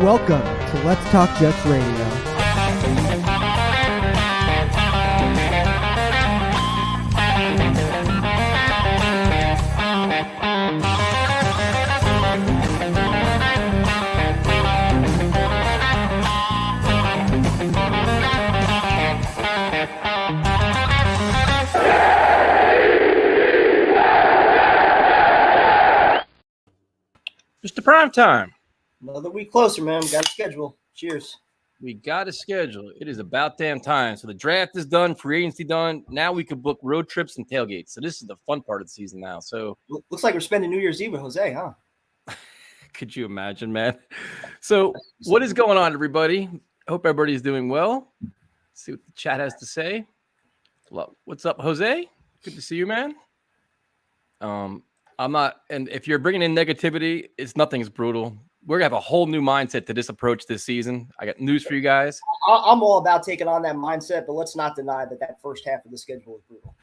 Welcome to Let's Talk Jets Radio. Mr. Primetime. Another week closer, man. We got a schedule. Cheers. We got a schedule. It is about damn time. So the draft is done, free agency done. Now we can book road trips and tailgates. So this is the fun part of the season now. So looks like we're spending New Year's Eve with Jose, huh? Could you imagine, man? So what is going on, everybody? Hope everybody's doing well. Let's see what the chat has to say. What's up, Jose? Good to see you, man. I'm not, and if you're bringing in negativity, nothing's brutal. We're gonna have a whole new mindset to this approach this season. I got news for you guys. I'm all about taking on that mindset, but let's not deny that first half of the schedule is brutal.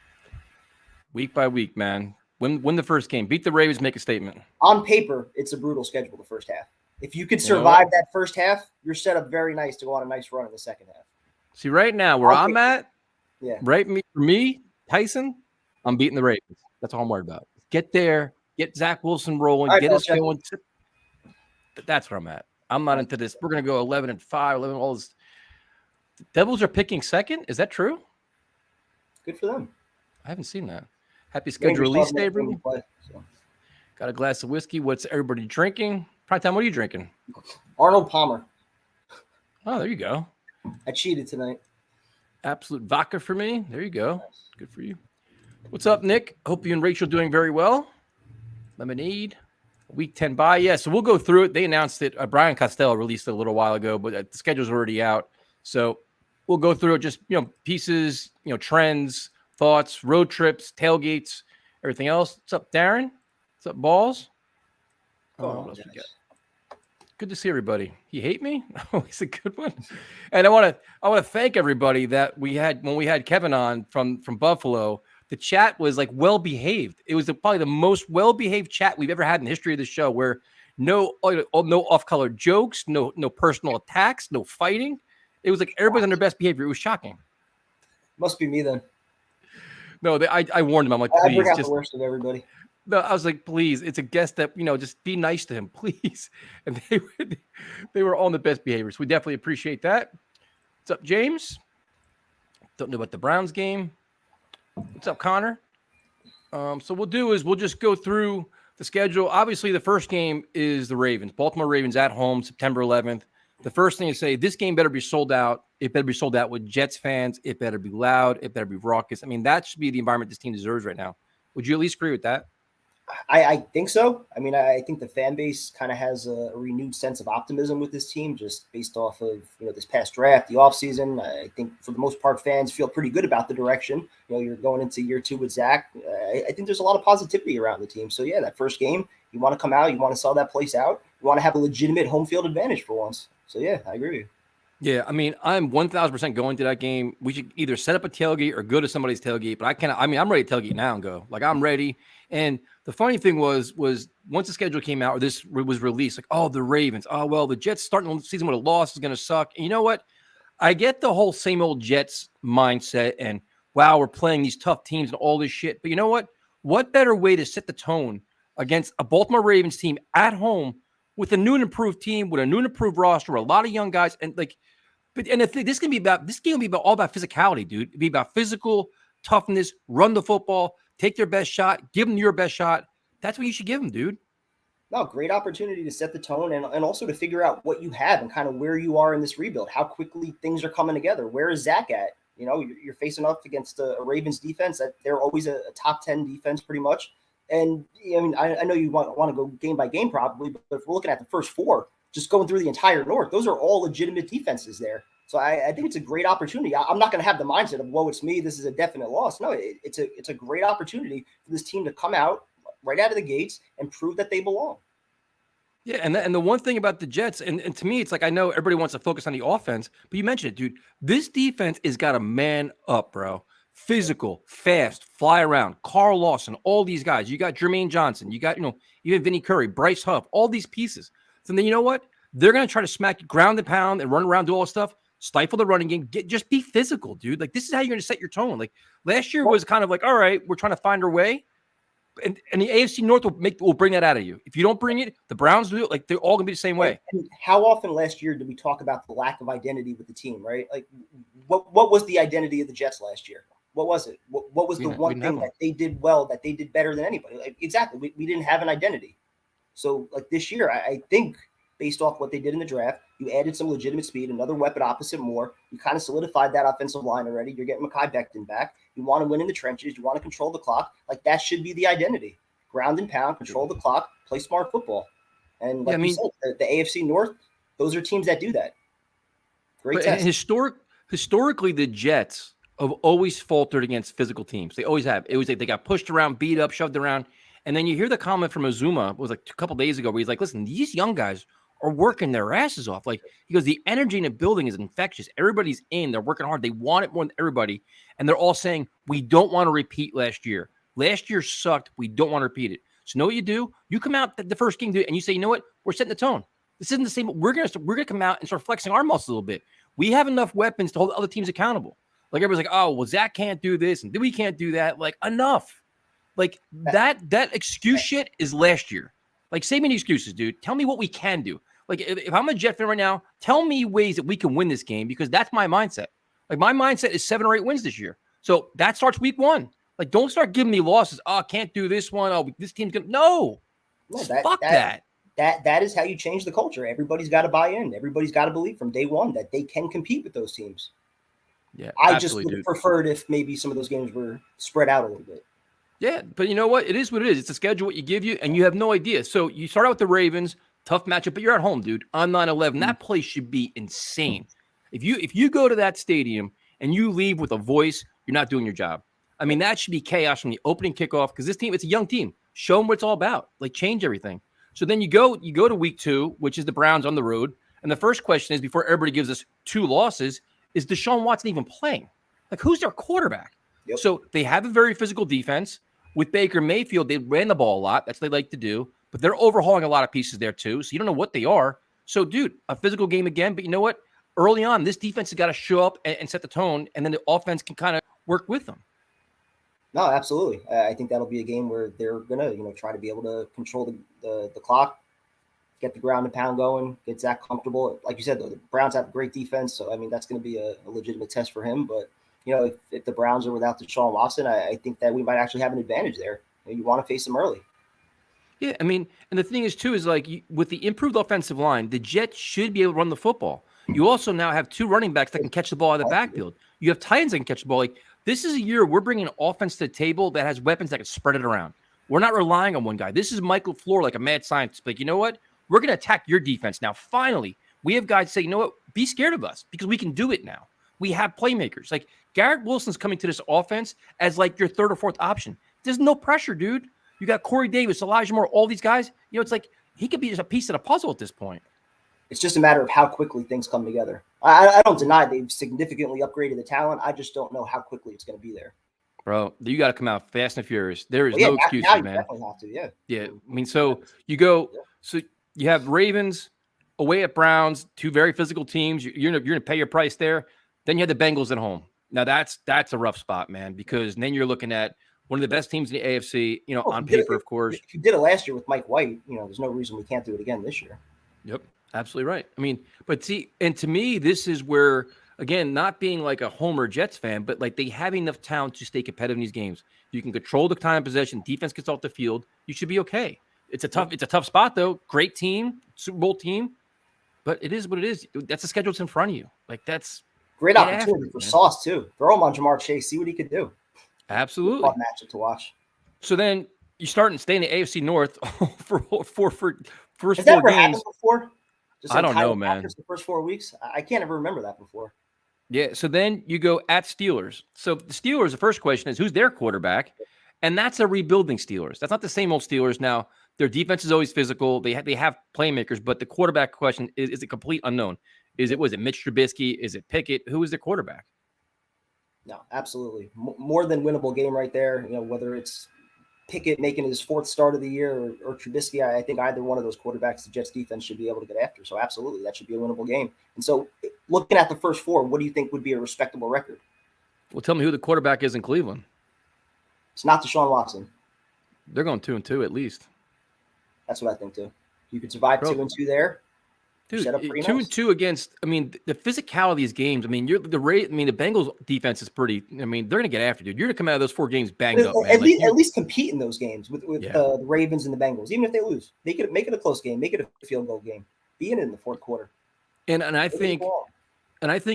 Week by week, man. Win the first game. Beat the Ravens, make a statement. On paper, it's a brutal schedule the first half. If you could survive that first half, you're set up very nice to go on a nice run in the second half. See, right now, where I'm at, for me, Tyson, I'm beating the Ravens. That's all I'm worried about. Get there, get Zach Wilson rolling, get us going. That's where I'm at. I'm not into this. We're going to go 11-5, 11 all this. The Devils are picking second. Is that true? Good for them. I haven't seen that. Happy schedule release day, everyone. Got a glass of whiskey. What's everybody drinking? Prime time, what are you drinking? Arnold Palmer. Oh, there you go. I cheated tonight. Absolute vodka for me. There you go. Good for you. What's up, Nick? Hope you and Rachel doing very well. Lemonade. Week 10 bye. Yeah, so we'll go through it. They announced it. Brian Costello released it a little while ago, but the schedule's already out. So we'll go through it. Just, pieces, trends, thoughts, road trips, tailgates, everything else. What's up, Darren? What's up, Balls? What else we got? Good to see everybody. You hate me? Oh, he's a good one. And I want to thank everybody that when we had Kevin on from Buffalo. The chat was like well-behaved. It was probably the most well-behaved chat we've ever had in the history of the show, where no off-color jokes, no personal attacks, no fighting. It was like everybody's on their best behavior. It was shocking. Must be me then. No, I warned him. I'm like, please. I bring out the worst of everybody. No, I was like, please. It's a guest that, just be nice to him, please. And they were all on the best behaviors. We definitely appreciate that. What's up, James? Don't know about the Browns game. What's up, Connor? So we'll just go through the schedule. Obviously, the first game is the Ravens. Baltimore Ravens at home, September 11th. The first thing to say, this game better be sold out. It better be sold out with Jets fans. It better be loud. It better be raucous. I mean, that should be the environment this team deserves right now. Would you at least agree with that? I think so. I mean, I think the fan base kind of has a renewed sense of optimism with this team, just based off of this past draft, the offseason. I think for the most part, fans feel pretty good about the direction. You're going into year 2 with Zach. I think there's a lot of positivity around the team. So yeah, that first game, you want to come out, you want to sell that place out, you want to have a legitimate home field advantage for once. So yeah, I agree with you. Yeah, I mean, I'm 1,000% going to that game. We should either set up a tailgate or go to somebody's tailgate. But I'm ready to tailgate now and go. Like, I'm ready. And the funny thing was once the schedule came out or this was released, like, oh, the Ravens. Oh, well, the Jets starting the season with a loss is going to suck. And you know what? I get the whole same old Jets mindset and, wow, we're playing these tough teams and all this shit. But you know what? What better way to set the tone against a Baltimore Ravens team at home with a new and improved team, with a new and improved roster, a lot of young guys. And this can be about all about physicality, dude. It'd be about physical toughness, run the football, take their best shot, give them your best shot. That's what you should give them, dude. No, great opportunity to set the tone and also to figure out what you have and kind of where you are in this rebuild, how quickly things are coming together. Where is Zach at? You're facing up against a Ravens defense that they're always a top 10 defense pretty much. And I mean, I know you want to go game by game probably, but if we're looking at the first 4, just going through the entire North, those are all legitimate defenses there. So I think it's a great opportunity. I'm not going to have the mindset of, whoa, it's me, this is a definite loss. No, it's a great opportunity for this team to come out right out of the gates and prove that they belong. Yeah, and the one thing about the Jets, and to me, it's like, I know everybody wants to focus on the offense, but you mentioned it, dude. This defense has got a man up, bro. Physical, fast, fly around. Carl Lawson, all these guys. You got Jermaine Johnson. You got, even Vinny Curry, Bryce Huff, all these pieces. So then you know what? They're going to try to smack you ground and pound and run around, do all this stuff, stifle the running game. Just be physical, dude. Like, this is how you're going to set your tone. Like, last year was kind of like, all right, we're trying to find our way. And the AFC North will bring that out of you. If you don't bring it, the Browns do it. Like, they're all going to be the same way. And how often last year did we talk about the lack of identity with the team, right? Like, what was the identity of the Jets last year? What was it? What was the one thing that they did well, that they did better than anybody? Like, exactly. We didn't have an identity. So, like, this year, I think based off what they did in the draft, you added some legitimate speed, another weapon opposite Moore. You kind of solidified that offensive line already. You're getting Mekhi Becton back. You want to win in the trenches. You want to control the clock. Like, that should be the identity. Ground and pound, control the clock, play smart football. And like you said, the AFC North, those are teams that do that. Great test. Historically, the Jets have always faltered against physical teams. They always have. It was like they got pushed around, beat up, shoved around. And then you hear the comment from Azuma, it was like a couple days ago, where he's like, listen, these young guys are working their asses off. Like, he goes, the energy in the building is infectious. Everybody's in. They're working hard. They want it more than everybody. And they're all saying, we don't want to repeat last year. Last year sucked. We don't want to repeat it. So know what you do? You come out the first game and you say, you know what? We're setting the tone. This isn't the same. We're gonna come out and start flexing our muscles a little bit. We have enough weapons to hold other teams accountable. Like, everybody's like, oh, well, Zach can't do this and we can't do that. Like, enough. Like, that excuse shit is last year. Like, save me the excuses, dude. Tell me what we can do. Like, if I'm a Jet fan right now, tell me ways that we can win this game, because that's my mindset. Like, my mindset is 7 or 8 wins this year. So that starts week 1. Like, don't start giving me losses. Oh, I can't do this one. Oh, this team's going to. No. Fuck that. That is how you change the culture. Everybody's got to buy in. Everybody's got to believe from day one that they can compete with those teams. Yeah, I just would have preferred if maybe some of those games were spread out a little bit. Yeah, but you know what? It is what it is. It's a schedule what you give you, and you have no idea. So you start out with the Ravens, tough matchup, but you're at home, dude, on 9/11. That place should be insane. If you go to that stadium and you leave with a voice, you're not doing your job. I mean, that should be chaos from the opening kickoff, because this team, it's a young team. Show them what it's all about. Like, change everything. So then you go to week 2, which is the Browns on the road. And the first question is, before everybody gives us 2 losses, is Deshaun Watson even playing? Like, who's their quarterback? Yep. So they have a very physical defense. With Baker Mayfield, they ran the ball a lot. That's what they like to do. But they're overhauling a lot of pieces there too. So you don't know what they are. So, dude, a physical game again. But you know what? Early on, this defense has got to show up and set the tone. And then the offense can kind of work with them. No, absolutely. I think that'll be a game where they're going to, try to be able to control the clock, get the ground and pound going, get Zach comfortable. Like you said, though, the Browns have a great defense. So, I mean, that's going to be a legitimate test for him. But, if the Browns are without Deshaun Watson, I think that we might actually have an advantage there. You want to face them early. Yeah, I mean, and the thing is, too, is like with the improved offensive line, the Jets should be able to run the football. You also now have 2 running backs that can catch the ball out of the backfield. You have tight ends that can catch the ball. Like, this is a year we're bringing an offense to the table that has weapons that can spread it around. We're not relying on one guy. This is Michael Floor, like a mad scientist. Like, you know what? We're going to attack your defense. Now, finally, we have guys say, you know what? Be scared of us, because we can do it now. We have playmakers. Like, Garrett Wilson's coming to this offense as like your 3rd or 4th option. There's no pressure, dude. You got Corey Davis, Elijah Moore, all these guys. It's like he could be just a piece of the puzzle at this point. It's just a matter of how quickly things come together. I don't deny they've significantly upgraded the talent. I just don't know how quickly it's going to be there. Bro, you got to come out fast and furious. There is no excuses, now you man. Definitely have to, yeah. Yeah, I mean, so you go. So you have Ravens away at Browns, 2 very physical teams. You're gonna pay your price there. Then you have the Bengals at home. Now that's a rough spot, man, because then you're looking at one of the best teams in the AFC, on paper, of course. If you did it last year with Mike White, there's no reason we can't do it again this year. Yep, absolutely right. I mean, but see, and to me, this is where, again, not being like a Homer Jets fan, but like they have enough talent to stay competitive in these games. You can control the time of possession, defense gets off the field, you should be okay. It's a tough spot though. Great team, Super Bowl team, but it is what it is. That's the schedule that's in front of you. Like, that's great opportunity for Sauce too. Throw him on Jamar Chase, see what he could do. Absolutely. Fun matchup to watch. So then you start and stay in the AFC North for first 4 Has that ever games. happened before? I don't know, man. The first 4 weeks, I can't ever remember that before. Yeah. So then you go at Steelers. So the Steelers, the first question is, who's their quarterback? And that's a rebuilding Steelers. That's not the same old Steelers. Now, their defense is always physical. They have playmakers, but the quarterback question is a complete unknown. Was it Mitch Trubisky? Is it Pickett? Who is their quarterback? No, absolutely. More than winnable game right there. Whether it's Pickett making his 4th start of the year or Trubisky, I think either one of those quarterbacks the Jets defense should be able to get after. So absolutely, that should be a winnable game. And so looking at the first 4, what do you think would be a respectable record? Well, tell me who the quarterback is in Cleveland. It's not Deshaun Watson. They're going 2-2 at least. That's what I think too. You could survive 2-2 there. Dude, set up 2-2 against. I mean, the physicality of these games. I mean, the Bengals defense is pretty. I mean, they're gonna get after you, dude. You're gonna come out of those 4 games banged up, man. At least compete in those games with the Ravens and the Bengals. Even if they lose, make it a close game, make it a field goal game. Be in it in the 4th quarter. And I think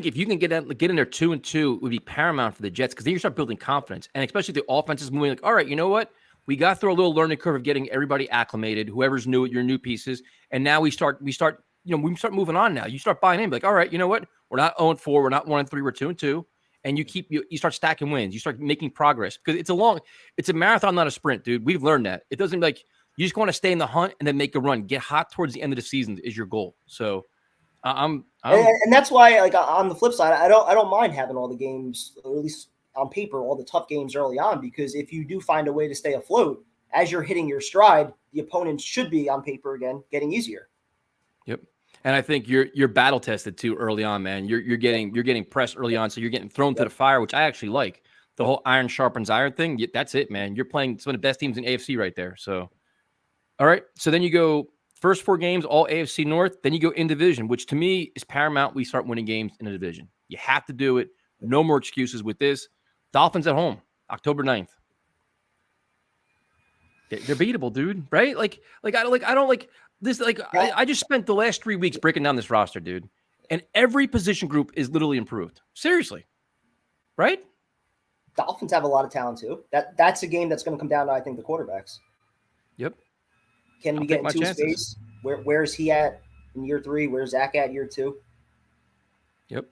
if you can get in there 2-2, it would be paramount for the Jets, because then you start building confidence, and especially if the offense is moving. Like, all right, you know what? We got through a little learning curve of getting everybody acclimated, whoever's new at your new pieces, and now we start. We start moving on now. You start buying in, like, all right, you know what? We're not 0-4, we're not 1-3, we're 2-2. And you start stacking wins. You start making progress, because it's a marathon, not a sprint, dude. We've learned that. It doesn't you just want to stay in the hunt and then make a run. Get hot towards the end of the season is your goal. So and that's why, like, on the flip side, I don't mind having all the games, or at least on paper, all the tough games early on, because if you do find a way to stay afloat as you're hitting your stride, the opponents should be on paper again getting easier. Yep. And I think you're battle tested too early on, man. You're getting pressed early on, so you're getting thrown to the fire, which I actually like. The whole iron sharpens iron thing. That's it, man. You're playing some of the best teams in AFC right there. So, all right. So then you go first 4 games, all AFC North. Then you go in division, which to me is paramount. We start winning games in the division. You have to do it. No more excuses with this. Dolphins at home, October 9th. They're beatable, dude. Right? I don't like this. I just spent the last 3 weeks breaking down this roster, dude, and every position group is literally improved. Seriously, right? Dolphins have a lot of talent too. That's a game that's going to come down to, I think, the quarterbacks. Yep. Can we get into space? Where is he at in year 3? Where's Zach at year 2? Yep.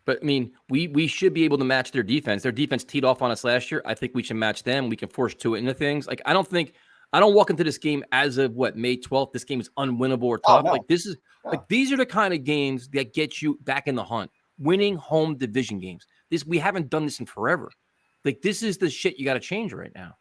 But I mean, we should be able to match their defense. Their defense teed off on us last year. I think we should match them. We can force Tua into things. Like, I don't walk into this game as of May 12th. This game is unwinnable or tough. No. Like, these are the kind of games that get you back in the hunt. Winning home division games. We haven't done this in forever. Like, this is the shit you got to change right now.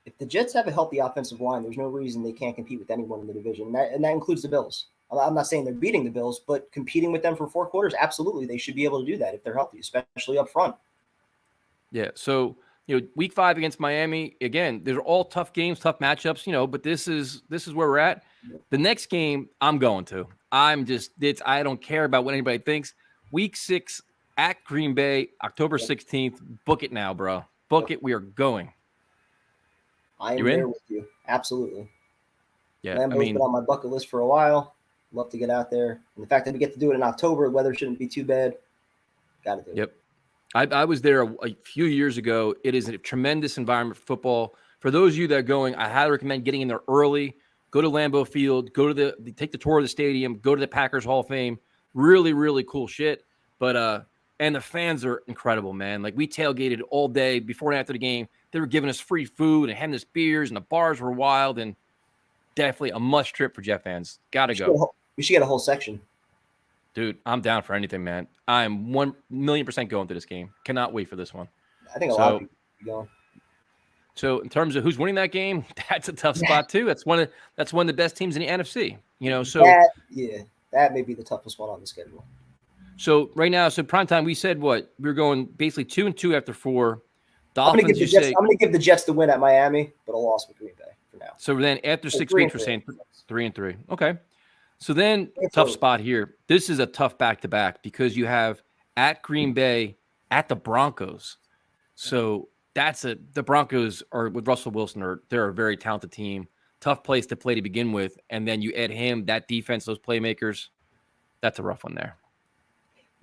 If the Jets have a healthy offensive line, there's no reason they can't compete with anyone in the division. And that includes the Bills. I'm not saying they're beating the Bills, but competing with them for 4 quarters, absolutely, they should be able to do that if they're healthy, especially up front. Yeah. So, week 5 against Miami, again, they're all tough games, tough matchups, but this is where we're at. The next game I'm going to. I don't care about what anybody thinks. Week 6 at Green Bay, October 16th. Book it now, bro. Book it. We are going. I am there with you. Absolutely. Yeah. Lambeau's been on my bucket list for a while. Love to get out there. And the fact that we get to do it in October, the weather shouldn't be too bad. Got to do it. Yep. I was there a few years ago. It is a tremendous environment for football. For those of you that are going, I highly recommend getting in there early. Go to Lambeau Field. Go to take the tour of the stadium. Go to the Packers Hall of Fame. Really, really cool shit. But and the fans are incredible, man. Like, we tailgated all day before and after the game. They were giving us free food and handing us beers, and the bars were wild. And definitely a must trip for Jet fans. Gotta go. We should get a whole section. Dude, I'm down for anything, man. I'm 1,000,000% going to this game. Cannot wait for this one. I think a lot of people going. So in terms of who's winning that game, that's a tough spot too. That's one of the best teams in the NFC. That may be the toughest one on the schedule. So right now, primetime, we said we're going basically 2-2 after 4. Dolphins. I'm going to give the Jets the win at Miami, but a loss with Green Bay for now. So then after 6 weeks, we're saying 3-3. Okay. So then tough spot here. This is a tough back-to-back because you have at Green Bay, at the Broncos. So the Broncos are with Russell Wilson. They're a very talented team. Tough place to play to begin with. And then you add him, that defense, those playmakers. That's a rough one there.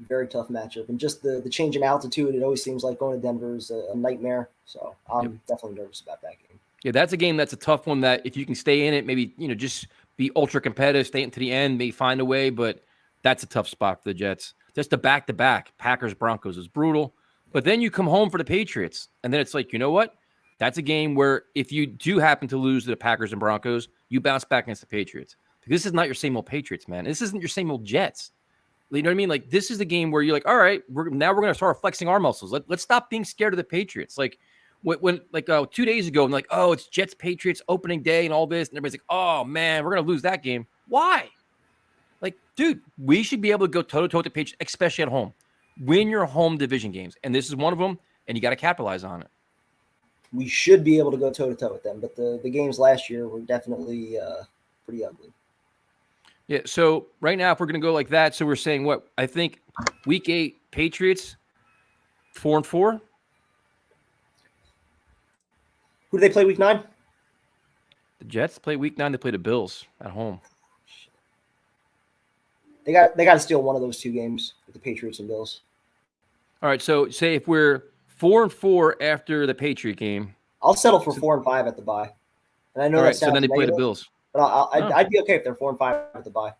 Very tough matchup. And just the change in altitude, it always seems like going to Denver is a nightmare. So I'm definitely nervous about that game. Yeah, that's a game that's a tough one that if you can stay in it, maybe, just be ultra competitive, stay into the end, maybe find a way. But that's a tough spot for the Jets. Just the back-to-back Packers-Broncos is brutal. But then you come home for the Patriots. And then it's like, you know what? That's a game where if you do happen to lose to the Packers and Broncos, you bounce back against the Patriots. Because this is not your same old Patriots, man. This isn't your same old Jets. You know what I mean? Like, this is the game where you're like, all right, we're going to start flexing our muscles. Let's stop being scared of the Patriots. Like, when like 2 days ago, I'm like, oh, it's Jets Patriots opening day and all this, and everybody's like, oh man, we're gonna lose that game. Why? Like, dude, we should be able to go toe to toe with the Patriots, especially at home. Win your home division games, and this is one of them, and you got to capitalize on it. We should be able to go toe to toe with them, but the games last year were definitely pretty ugly. Yeah. So right now, if we're gonna go like that, so we're saying what I think week 8 Patriots 4-4. Who do they play week 9? The Jets play week 9. They play the Bills at home. They got to steal one of those 2 games with the Patriots and Bills. All right. So say if we're 4-4 after the Patriot game, I'll settle for 4-5 at the bye. And I know all that right. So then they play the Bills. But I'd be okay if they're 4-5 at the bye.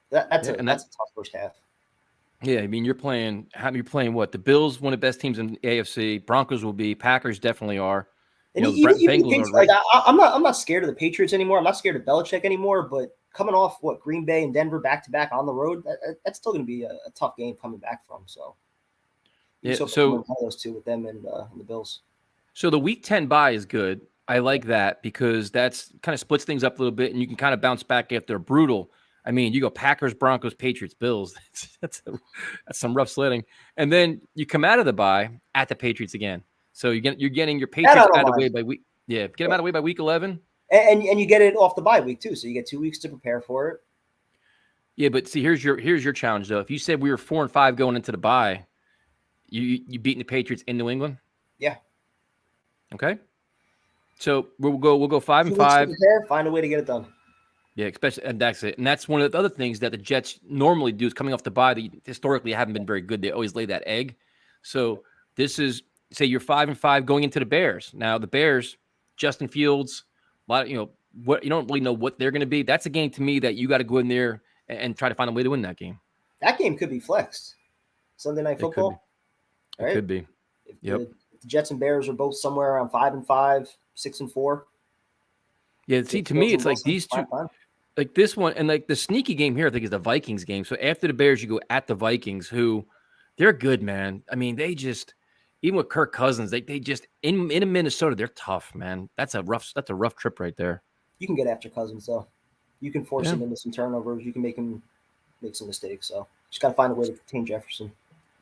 That's a tough first half. Yeah, I mean, you're playing what? The Bills, one of the best teams in the AFC. Broncos will be. Packers definitely are. And I'm not scared of the Patriots anymore. I'm not scared of Belichick anymore. But coming off Green Bay and Denver back to back on the road, that's still going to be a tough game coming back from. So yeah, so one of those 2 with them and the Bills. So the week 10 bye is good. I like that because that's kind of splits things up a little bit, and you can kind of bounce back after a brutal. I mean, you go Packers, Broncos, Patriots, Bills. That's some rough sledding, and then you come out of the bye at the Patriots again. So you're getting your Patriots out of the way by week. Yeah, get them out of the way by week 11. And you get it off the bye week too, so you get 2 weeks to prepare for it. Yeah, but see, here's your challenge though. If you said we were 4-5 going into the bye, you beating the Patriots in New England. Yeah. Okay. So we'll go 5-5. Prepare, find a way to get it done. Yeah, especially, and that's it. And that's one of the other things that the Jets normally do is coming off the bye. They historically haven't been very good. They always lay that egg. So this is, say you're 5-5 going into the Bears. Now the Bears, Justin Fields, a lot of, what you don't really know what they're going to be. That's a game to me that you got to go in there and try to find a way to win that game. That game could be flexed. Sunday Night Football. It could be. If the Jets and Bears are both somewhere around 5-5, 6-4. Yeah, see, to me, it's like these 2. Like this one, and like the sneaky game here, I think is the Vikings game. So after the Bears, you go at the Vikings, who they're good, man. I mean, they just, even with Kirk Cousins, they just in Minnesota, they're tough, man. That's a rough trip right there. You can get after Cousins though. You can force him into some turnovers. You can make him make some mistakes. So just got to find a way to contain Jefferson.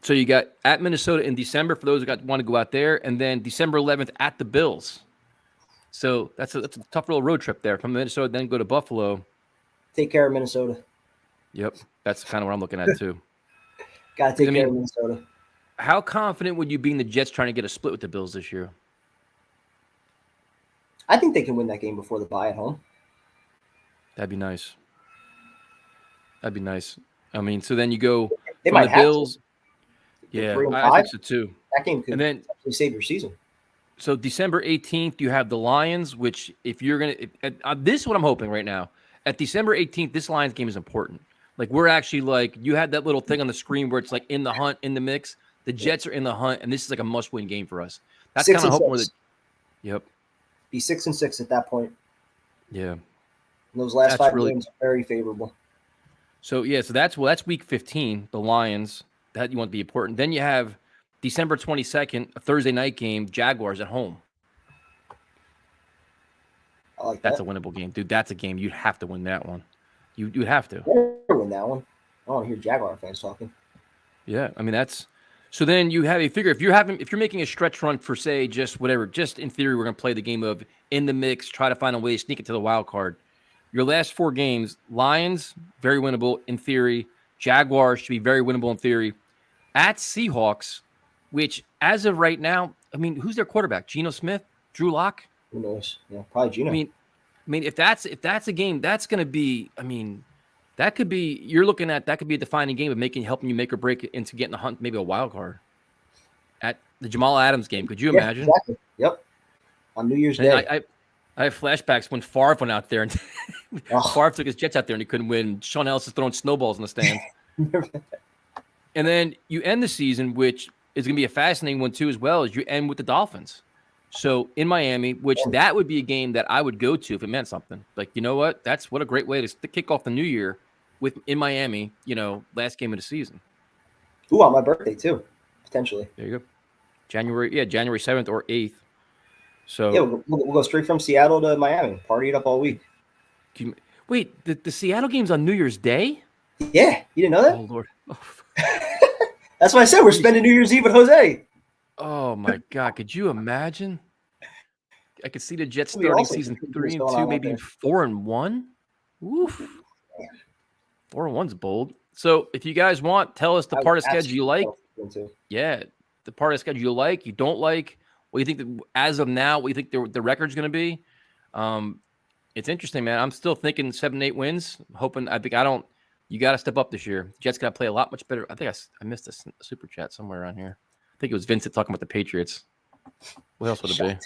So you got at Minnesota in December for those who want to go out there, and then December 11th at the Bills. So that's a tough little road trip there from Minnesota, then go to Buffalo. Take care of Minnesota. Yep, that's kind of what I'm looking at too. Got to take care of Minnesota. How confident would you be in the Jets trying to get a split with the Bills this year? I think they can win that game before the bye at home. That'd be nice. I mean, so then you go they from might the Bills. To. Yeah, I think so too. That game could actually save your season. So December 18th, you have the Lions, which if you're going to this is what I'm hoping right now. At December 18th, this Lions game is important. Like we're actually like, you had that little thing on the screen where it's like in the hunt, in the mix. The Jets are in the hunt, and this is like a must-win game for us. That's kind of hoping. Yep. Be 6-6 at that point. Yeah. And those last 5 games are very favorable. So yeah, so that's week 15. The Lions, that you want to be important. Then you have December 22nd, a Thursday night game, Jaguars at home. I like that's a winnable game, dude. That's a game you'd have to win that one. You'd have to win that one. I want to hear Jaguar fans talking. Yeah, I mean that's. So then you have a figure if you're making a stretch run for say just whatever, just in theory we're going to play the game of in the mix, try to find a way to sneak it to the wild card. Your last 4 games, Lions very winnable in theory. Jaguars should be very winnable in theory. At Seahawks, which as of right now, I mean, who's their quarterback? Geno Smith, Drew Lock. Who knows? Yeah, probably Geno. I mean, if that's a game, that's going to be. I mean, that could be. You're looking at that could be a defining game of helping you make or break into getting a hunt, maybe a wild card. At the Jamal Adams game, could you imagine? Exactly. Yep. On New Year's Day. I have flashbacks when Favre went out there and Favre took his Jets out there and he couldn't win. Sean Ellis is throwing snowballs in the stands. And then you end the season, which is going to be a fascinating one too, as well as you end with the Dolphins. So in Miami, which that would be a game that I would go to if it meant something. Like, you know what? That's what a great way to kick off the new year in Miami, last game of the season. Ooh, on my birthday too, potentially. There you go. January 7th or 8th. So Yeah, we'll go straight from Seattle to Miami. Party it up all week. wait, the Seattle game's on New Year's Day? Yeah, you didn't know that? Oh Lord. That's why I said we're spending New Year's Eve with Jose. Oh my God. Could you imagine? I could see the Jets It'll be starting awesome. season What's 3-2, going on out maybe there. 4-1. Woof. 4-1's bold. So if you guys want, tell us the part of schedule you like. Yeah, the part of schedule you like, you don't like. What do you think that, as of now, what do you think the record's going to be? It's interesting, man. I'm still thinking 7-8 wins. You got to step up this year. Jets got to play a lot much better. I think I missed a super chat somewhere around here. I think it was Vincent talking about the Patriots. What else would it be?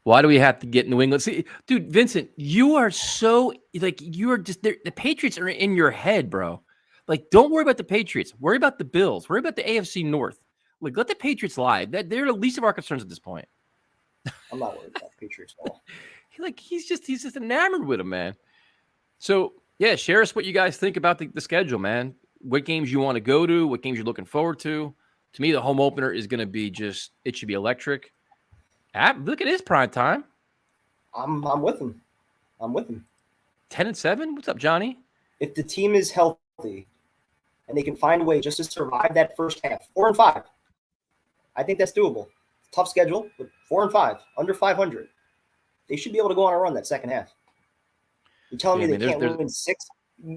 Why do we have to get New England? See, dude, Vincent, you are so you are just the Patriots are in your head, bro. Like, don't worry about the Patriots. Worry about the Bills. Worry about the AFC North. Like, let the Patriots lie. They're the least of our concerns at this point. I'm not worried about the Patriots at all. He's just enamored with them, man. So yeah, share us what you guys think about the schedule, man. What games you want to go to? What games you're looking forward to? To me, the home opener is going to be it should be electric. Look at his prime time. I'm with him. 10-7. What's up, Johnny? If the team is healthy and they can find a way just to survive that first half, 4-5, I think that's doable. Tough schedule, but 4-5, under 500, they should be able to go on a run that second half. You're telling me they can't win 6?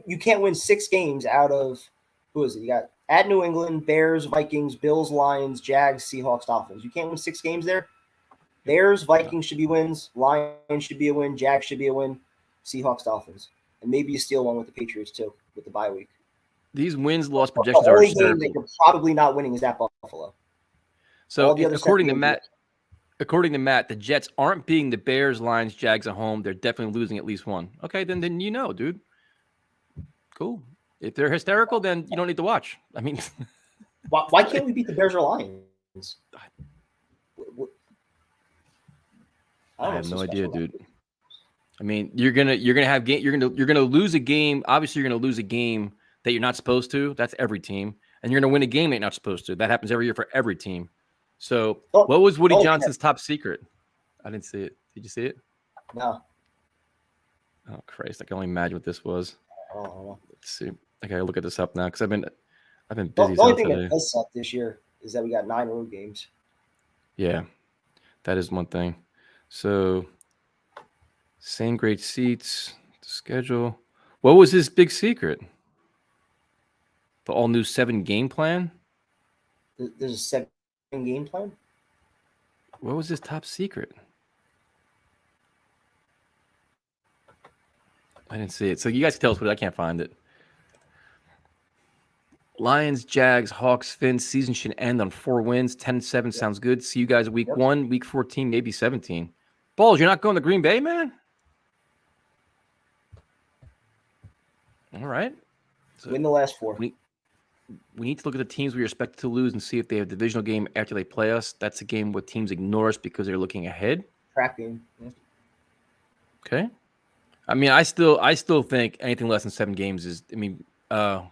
You can't win 6 games out of who is it? You got at New England, Bears, Vikings, Bills, Lions, Jags, Seahawks, Dolphins. You can't win 6 games there. Bears, Vikings should be wins. Lions should be a win. Jags should be a win. Seahawks, Dolphins. And maybe you steal one with the Patriots too, with the bye week. These wins-loss projections the are only hysterical. game that you're probably not winning is at Buffalo. So according to Matt, the Jets aren't beating the Bears, Lions, Jags at home. They're definitely losing at least one. Okay, then dude. Cool. If they're hysterical, then you don't need to watch. I mean, why can't we beat the Bears or Lions? I have no idea, dude. I mean, you're gonna lose a game. Obviously, you're gonna lose a game that you're not supposed to. That's every team, and you're gonna win a game that you're not supposed to. That happens every year for every team. So, what was Woody Johnson's top secret? I didn't see it. Did you see it? No. Oh Christ! I can only imagine what this was. Oh. Let's see. I gotta look at this up now because I've been busy. The only thing that does suck this year is that we got 9 road games. Yeah, that is one thing. So, same grade seats, schedule. What was his big secret? The all new 7 game plan? There's a 7 game plan? What was his top secret? I didn't see it. So you guys can tell us what I can't find it. Lions, Jags, Hawks, Fins. Season should end on 4 wins. 10-7 sounds good. See you guys week 1, week 14, maybe 17. Balls, you're not going to Green Bay, man? All right. So win the last 4. We need to look at the teams we expect to lose and see if they have a divisional game after they play us. That's a game where teams ignore us because they're looking ahead. Trap game. Yeah. Okay. I mean, I still think anything less than 7 games is. I mean, so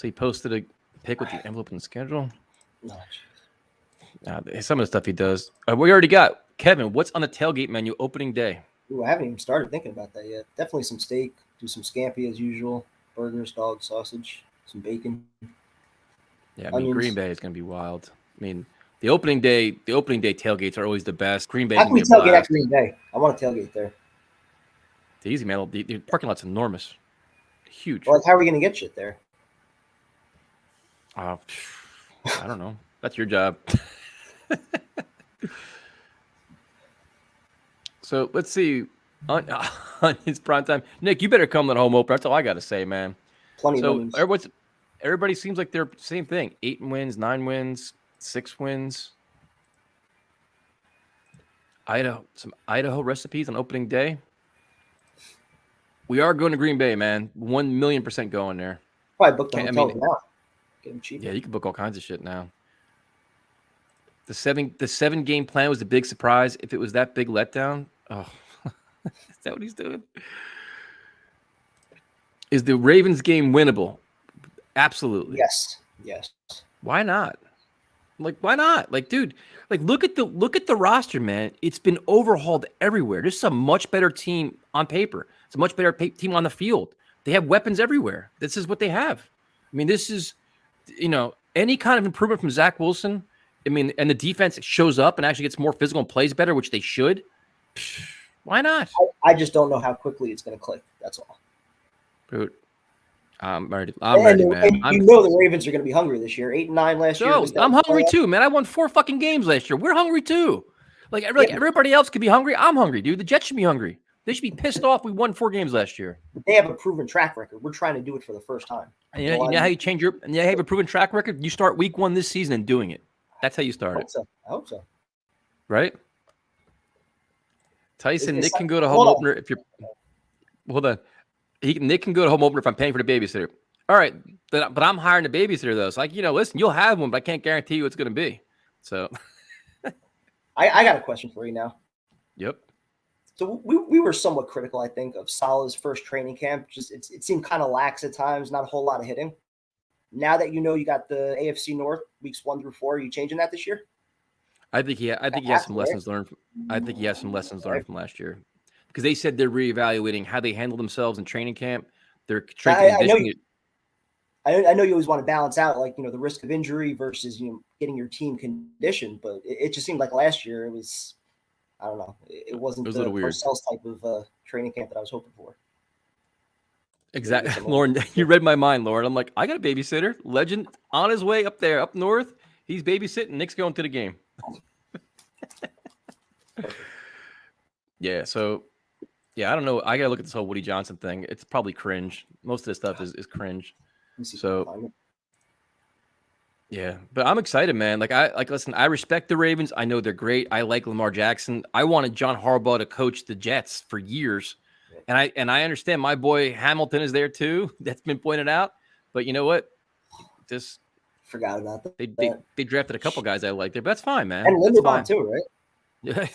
he posted a pic with the envelope and the schedule. Some of the stuff he does. We already got Kevin. What's on the tailgate menu opening day? Ooh, I haven't even started thinking about that yet. Definitely some steak. Do some scampi as usual. Burgers, dog, sausage, some bacon. Yeah, I mean, Green Bay is going to be wild. I mean, the opening day tailgates are always the best. Green Bay. How can we tailgate at Green Bay? I want to tailgate there. It's easy, man. The parking lot's enormous, huge. Well, like, how are we going to get shit there? I don't know. That's your job. So let's see. On his prime time, Nick, you better come to the home opener. That's all I got to say, man. Plenty of wins. Everybody seems like they're same thing. 8 wins, 9 wins, 6 wins. Some Idaho recipes on opening day. We are going to Green Bay, man. 1,000,000% going there. Probably book the hotel now. Get them cheap. Yeah, you can book all kinds of shit now. The 7 game plan was a big surprise. If it was that big letdown, is that what he's doing? Is the Ravens game winnable? Absolutely. Yes. Why not? Like, why not? Like, dude, like look at the roster, man. It's been overhauled everywhere. This is a much better team on paper. It's a much better team on the field. They have weapons everywhere. This is what they have. I mean, this is, any kind of improvement from Zach Wilson. I mean, and the defense shows up and actually gets more physical and plays better, which they should. Why not? I just don't know how quickly it's going to click. That's all. Dude, I'm ready, man. And the Ravens are going to be hungry this year. 8-9 last year. I'm hungry too, man. I won 4 fucking games last year. We're hungry too. Like everybody else could be hungry. I'm hungry, dude. The Jets should be hungry. They should be pissed off. We won 4 games last year. They have a proven track record. We're trying to do it for the first time. And you know how you change and you have a proven track record? You start week 1 this season and doing it. That's how you start it. I hope so. Right? Tyson, Nick can go to home opener if you're – hold on. Nick can go to home opener if I'm paying for the babysitter. All right, but I'm hiring a babysitter, though. So, listen, you'll have one, but I can't guarantee you it's going to be. So – I got a question for you now. Yep. So we were somewhat critical, I think, of Salah's first training camp. Just it seemed kind of lax at times, not a whole lot of hitting. Now that you got the AFC North weeks 1 through 4, are you changing that this year? I think he has some lessons learned. I think he has some lessons learned from last year, because they said they're reevaluating how they handle themselves in training camp. They're I know you always want to balance out the risk of injury versus getting your team conditioned, but it just seemed like last year it was, I don't know, it wasn't a little weird. Parcells type of training camp that I was hoping for. Exactly, Lauren. You read my mind, Lauren. I'm like, I got a babysitter, legend on his way up there, up north. He's babysitting. Nick's going to the game. Yeah. So, I don't know. I gotta look at this whole Woody Johnson thing. It's probably cringe. Most of this stuff is cringe. So, yeah. But I'm excited, man. Listen. I respect the Ravens. I know they're great. I like Lamar Jackson. I wanted John Harbaugh to coach the Jets for years. And I understand my boy Hamilton is there too. That's been pointed out. But you know what? Just forgot about that. They drafted a couple guys I like there, but that's fine, man. And Linderbaum too, right? Yeah.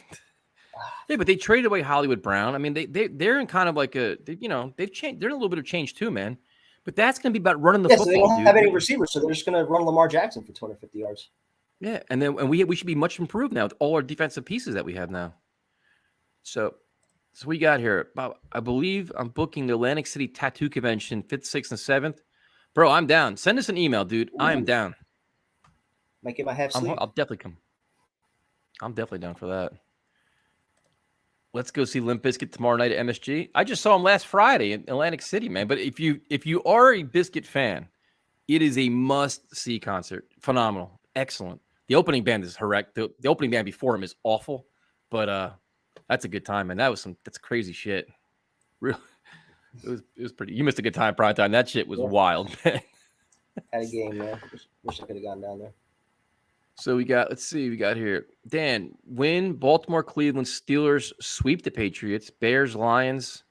Yeah, but they traded away Hollywood Brown. I mean, they're in kind of like they've changed. They're in a little bit of change too, man. But that's going to be about running the football. So they don't have any receivers, so they're just going to run Lamar Jackson for 250 yards. Yeah, and we should be much improved now with all our defensive pieces that we have now. So we got here. I believe I'm booking the Atlantic City Tattoo Convention 5th, 6th, and 7th. Bro, I'm down. Send us an email, dude. I am down. Might get my half sleeve. I'll definitely come. I'm definitely down for that. Let's go see Limp Bizkit tomorrow night at MSG. I just saw him last Friday in Atlantic City, man. But if you are a Bizkit fan, it is a must-see concert. Phenomenal. Excellent. The opening band is horrific. The opening band before him is awful. But that's a good time, man. That's crazy shit. Really, it was pretty. You missed a good time, prime time. That shit was wild, man. Had a game, man. Wish I could have gone down there. So we got here. Dan, win, Baltimore, Cleveland, Steelers, sweep the Patriots, Bears, Lions,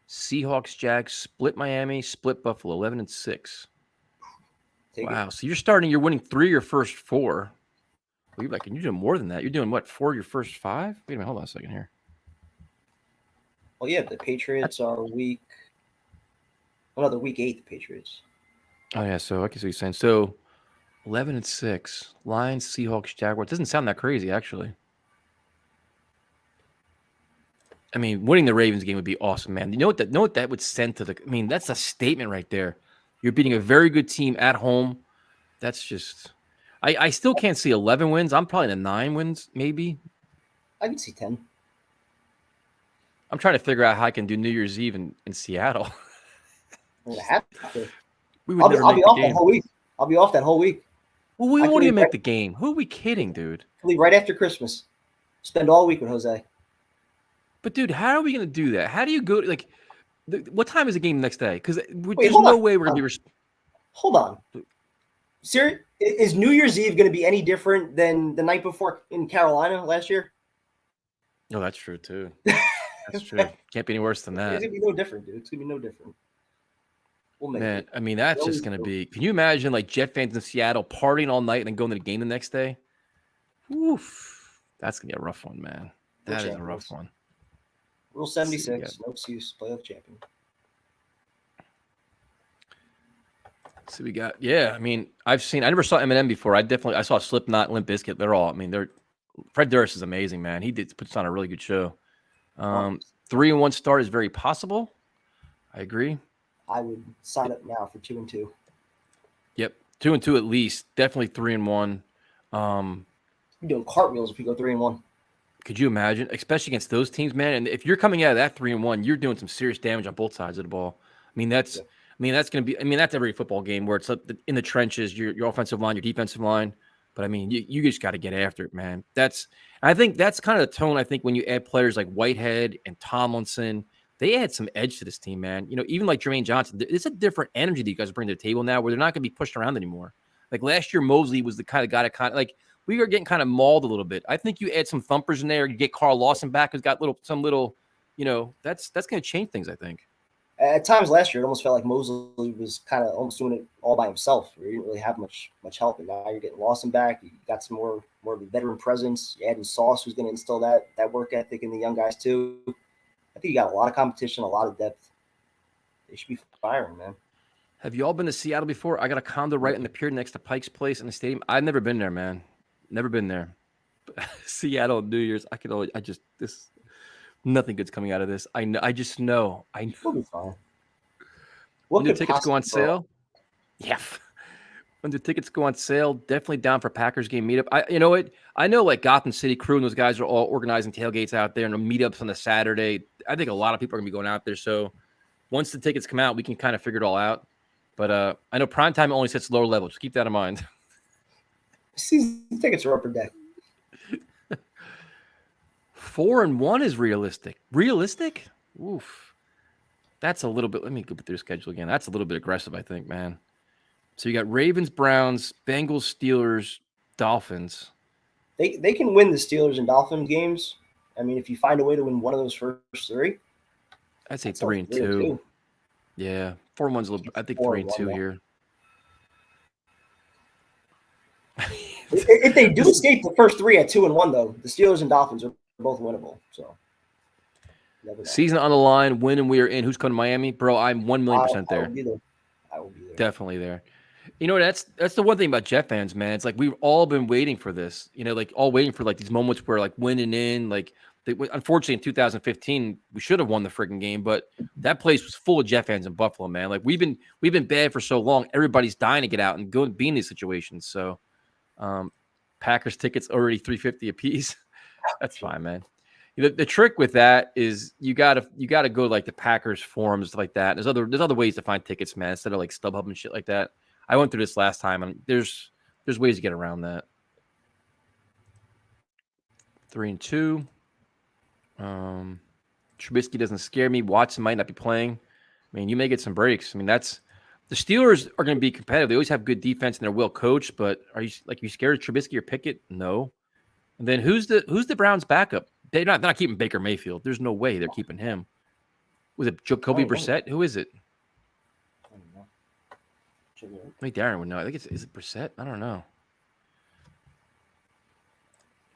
Seahawks, Jags, split Miami, split Buffalo, 11-6. Wow. So you're winning 3 of your first 4. Well, you're doing more than that. You're doing what, 4 of your first 5? Wait a minute, hold on a second here. Well, yeah, the Patriots are week 8, the Patriots. Oh yeah, so I can see what you're saying. So 11-6. Lions, Seahawks, Jaguars. Doesn't sound that crazy, actually. I mean, winning the Ravens game would be awesome, man. You know what that would send to I mean, that's a statement right there. You're beating a very good team at home. That's just I still can't see 11 wins. I'm probably in the 9 wins, maybe. I can see 10. I'm trying to figure out how I can do New Year's Eve in Seattle. I'm gonna have to. I'll be off that whole week. I'll be off that whole week. Well, we won't even make the game. Who are we kidding, dude? Leave right after Christmas. Spend all week with Jose. But, dude, how are we going to do that? How do you go what time is the game the next day? Because there's no way we're going to be. Hold on. Seriously, is New Year's Eve going to be any different than the night before in Carolina last year? No, that's true, too. That's true. Can't be any worse than that. It's going to be no different, dude. It's going to be no different. We'll make it. I mean, that's just going to be. Can you imagine Jet fans in Seattle partying all night and then going to the game the next day? Oof. That's going to be a rough one, man. That is a rough one. Rule 76. No excuse. Playoff champion. So we got, I mean, I never saw Eminem before. I saw Slipknot, Limp Bizkit. They're all, I mean, Fred Durst is amazing, man. He puts on a really good show. 3-1 start is very possible. I agree. I would sign up now for 2-2. Yep. 2-2 at least. Definitely 3-1. You're doing cartwheels if you go 3-1. Could you imagine? Especially against those teams, man. And if you're coming out of that 3-1, you're doing some serious damage on both sides of the ball. I mean, that's going to be, that's every football game where it's in the trenches, your offensive line, your defensive line. But I mean, you just got to get after it, man. I think that's kind of the tone. I think when you add players like Whitehead and Tomlinson, they add some edge to this team, man. You know, even like Jermaine Johnson, it's a different energy that you guys bring to the table now where they're not going to be pushed around anymore. Like last year, Mosley was the kind of guy that like we are getting kind of mauled a little bit. I think you add some thumpers in there. You get Carl Lawson back, who's got some little, that's going to change things, I think. At times last year, it almost felt like Mosley was kind of almost doing it all by himself. He didn't really have much help. And now you're getting Lawson back. You got some more of a veteran presence. You added Sauce, who's going to instill that work ethic in the young guys too. I think you got a lot of competition, a lot of depth. They should be firing, man. Have you all been to Seattle before? I got a condo right in the pier next to Pike's Place in the stadium. I've never been there, man. Never been there. Seattle New Year's. Nothing good's coming out of this. I know. I know. We'll be fine. When do tickets go on sale? Yeah. When do tickets go on sale? Definitely down for Packers game meetup. You know what? I know like Gotham City Crew and those guys are all organizing tailgates out there and meetups on the Saturday. I think a lot of people are going to be going out there. So once the tickets come out, we can kind of figure it all out. But I know primetime only sits lower level. Just keep that in mind. Season tickets are upper deck. 4-1 is realistic. Realistic? Oof. That's a little bit. Let me go through the schedule again. That's a little bit aggressive, I think, man. So you got Ravens, Browns, Bengals, Steelers, Dolphins. They can win the Steelers and Dolphins games. I mean, if you find a way to win one of those first three, I'd say 3-2. Yeah, 4-1's a little. I think 3-2 here. If they do escape the first three at 2-1, though, the Steelers and Dolphins are both winnable. So season on the line, win and we are in. Who's coming to Miami, bro? I'm 1,000,000% there. I will be there. Definitely there. You know, that's the one thing about Jet fans, man. It's like we've all been waiting for this. You know, like all waiting for like these moments where like winning in. Like, unfortunately, in 2015, we should have won the freaking game, but that place was full of Jet fans in Buffalo, man. Like we've been bad for so long. Everybody's dying to get out and go and be in these situations. So, Packers tickets already $350 a piece. That's fine, man. The trick with that is you gotta go like the Packers forums like that. There's other ways to find tickets, man, instead of like StubHub and shit like that. I went through this last time, and there's ways to get around that. 3-2. Trubisky doesn't scare me. Watson might not be playing. I mean, you may get some breaks. I mean, the Steelers are going to be competitive. They always have good defense and they're well coached. But are you scared of Trubisky or Pickett? No. And then who's the Browns' backup? They're not keeping Baker Mayfield. There's no way they're keeping him. Was it Jacoby Brissett? Who is it? I don't know. I think Darren would know. I think is it Brissett? I don't know.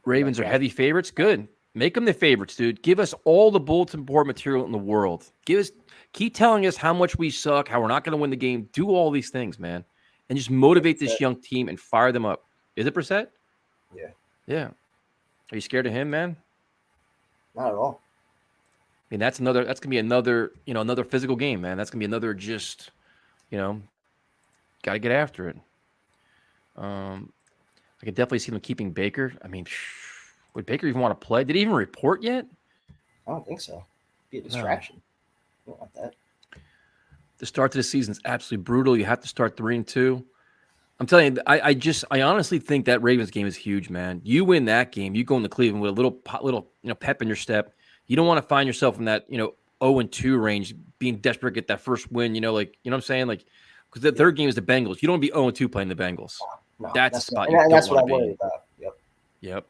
Ravens are heavy favorites. Good. Make them the favorites, dude. Give us all the bulletin board material in the world. Keep telling us how much we suck, how we're not going to win the game. Do all these things, man. And just motivate this young team and fire them up. Is it Brissett? Yeah. Yeah. Are you scared of him, man? Not at all. I mean, that's going to be another physical game, man. That's going to be another just, got to get after it. I could definitely see them keeping Baker. I mean, would Baker even want to play? Did he even report yet? I don't think so. Be a distraction. You don't want that. The start to the season is absolutely brutal. You have to start 3-2. I'm telling you, I honestly think that Ravens game is huge, man. You win that game, you go into Cleveland with a little pep in your step. You don't want to find yourself in that 0-2 range, being desperate to get that first win. You know what I'm saying? Like, because the third game is the Bengals. You don't want to be 0-2 playing the Bengals. No, that's the spot. And that's what I worry about. Yep.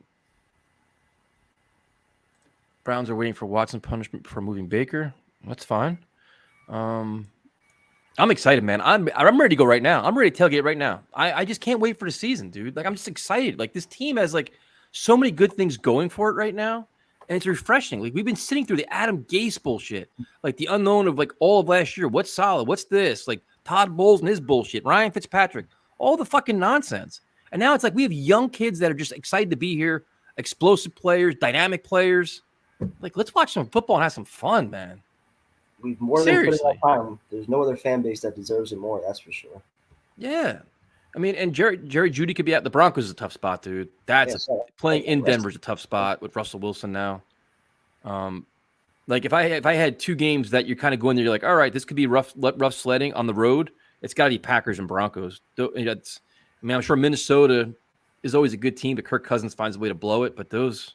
Browns are waiting for Watson punishment for moving Baker. That's fine. I'm excited, man. I'm ready to go right now. I'm ready to tailgate right now. I just can't wait for the season, dude. Like, I'm just excited. Like, this team has like so many good things going for it right now, and it's refreshing. Like, we've been sitting through the Adam Gase bullshit, like the unknown of like all of last year. What's solid? What's this? Like Todd Bowles and his bullshit, Ryan Fitzpatrick, all the fucking nonsense. And now it's like we have young kids that are just excited to be here, explosive players, dynamic players. Like, let's watch some football and have some fun, man. We've more than put in our time. There's no other fan base that deserves it more, that's for sure. Yeah. I mean, and Jerry Jeudy could be at the Broncos is a tough spot, dude. Playing in Denver is a tough spot with Russell Wilson now. Like if I had 2 games that you're kind of going there, you're like, all right, this could be rough sledding on the road. It's got to be Packers and Broncos. I'm sure Minnesota is always a good team, but Kirk Cousins finds a way to blow it. But those,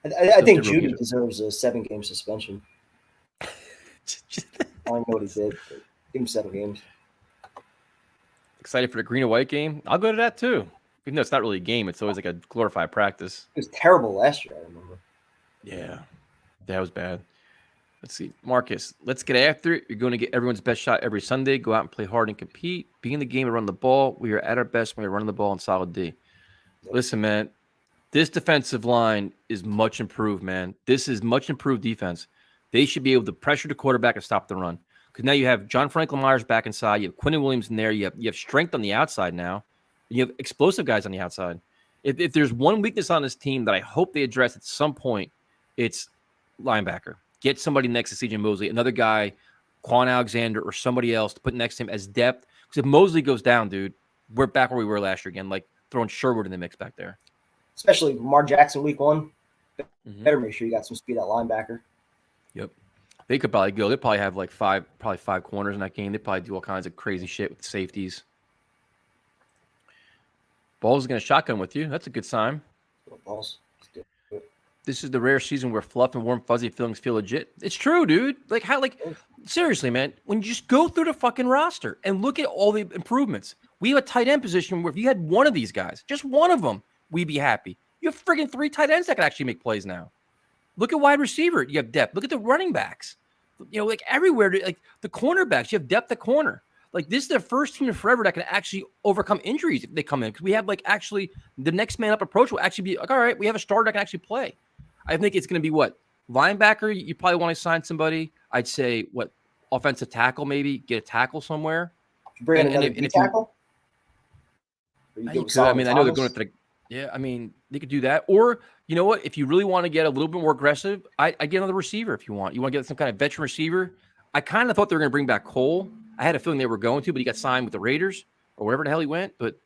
I think Jeudy deserves a 7-game suspension. I don't know what he did. But give him 7 games. Excited for the green and white game? I'll go to that too. Even though it's not really a game, it's always like a glorified practice. It was terrible last year, I remember. Yeah, that was bad. Let's see. Marcus, let's get after it. You're going to get everyone's best shot every Sunday. Go out and play hard and compete. Be in the game and run the ball. We are at our best when we're running the ball in solid D. Yep. Listen, man, this defensive line is much improved, man. This is much improved defense. They should be able to pressure the quarterback and stop the run. Because now you have John Franklin Myers back inside. You have Quinnen Williams in there. You have strength on the outside now. You have explosive guys on the outside. If there's one weakness on this team that I hope they address at some point, it's linebacker. Get somebody next to C.J. Mosley, another guy, Quan Alexander, or somebody else to put next to him as depth. Because if Mosley goes down, dude, we're back where we were last year again, like throwing Sherwood in the mix back there. Especially Lamar Jackson week 1. Better make sure you got some speed at linebacker. Yep. They could probably go. They probably have like 5 corners in that game. They probably do all kinds of crazy shit with safeties. Balls is going to shotgun with you. That's a good sign. Balls. This is the rare season where fluff and warm, fuzzy feelings feel legit. It's true, dude. Like, seriously, man, when you just go through the fucking roster and look at all the improvements, we have a tight end position where if you had one of these guys, just one of them, we'd be happy. You have friggin' 3 tight ends that can actually make plays now. Look at wide receiver. You have depth. Look at the running backs. Like everywhere, like the cornerbacks, you have depth at corner. Like this is the first team in forever that can actually overcome injuries if they come in. Because we have like actually the next man up approach will actually be like, all right, we have a starter that can actually play. I think it's going to be what? Linebacker, you probably want to sign somebody. I'd say what? Offensive tackle, maybe get a tackle somewhere. Bring in another tackle? You could. I mean, I know they're going to yeah, I mean, they could do that. Or, you know what? If you really want to get a little bit more aggressive, I get another receiver if you want. You want to get some kind of veteran receiver? I kind of thought they were going to bring back Cole. I had a feeling they were going to, but he got signed with the Raiders or wherever the hell he went. But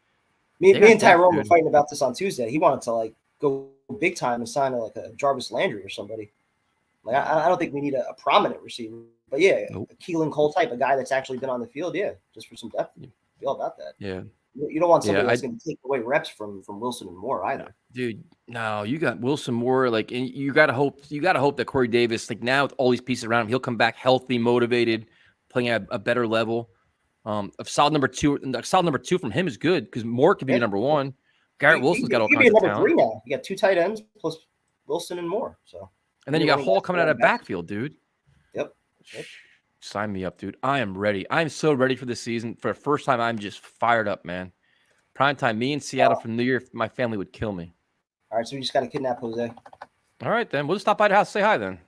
me and Tyrone were fighting about this on Tuesday. He wanted to like go big time and sign like a Jarvis Landry or somebody. Like I don't think we need a prominent receiver, but yeah, a Keelan Cole type, a guy that's actually been on the field, yeah, just for some depth. Be all about that. Yeah, you don't want somebody that's going to take away reps from Wilson and Moore either. Dude, no, you got Wilson Moore. Like, and you got to hope that Corey Davis, like now with all these pieces around him, he'll come back healthy, motivated, playing at a better level. Of solid number 2 from him is good because Moore could be number 1. Garrett Wilson's got all kinds of talent. 3 now. You got 2 tight ends plus Wilson and Moore. So, and then you got Hall coming out of backfield, dude. Yep. Sign me up, dude. I am ready. I am so ready for this season. For the first time, I'm just fired up, man. Prime time. Me in Seattle for New Year. My family would kill me. All right, so we just got to kidnap Jose. All right, then we'll just stop by the house, say hi, then.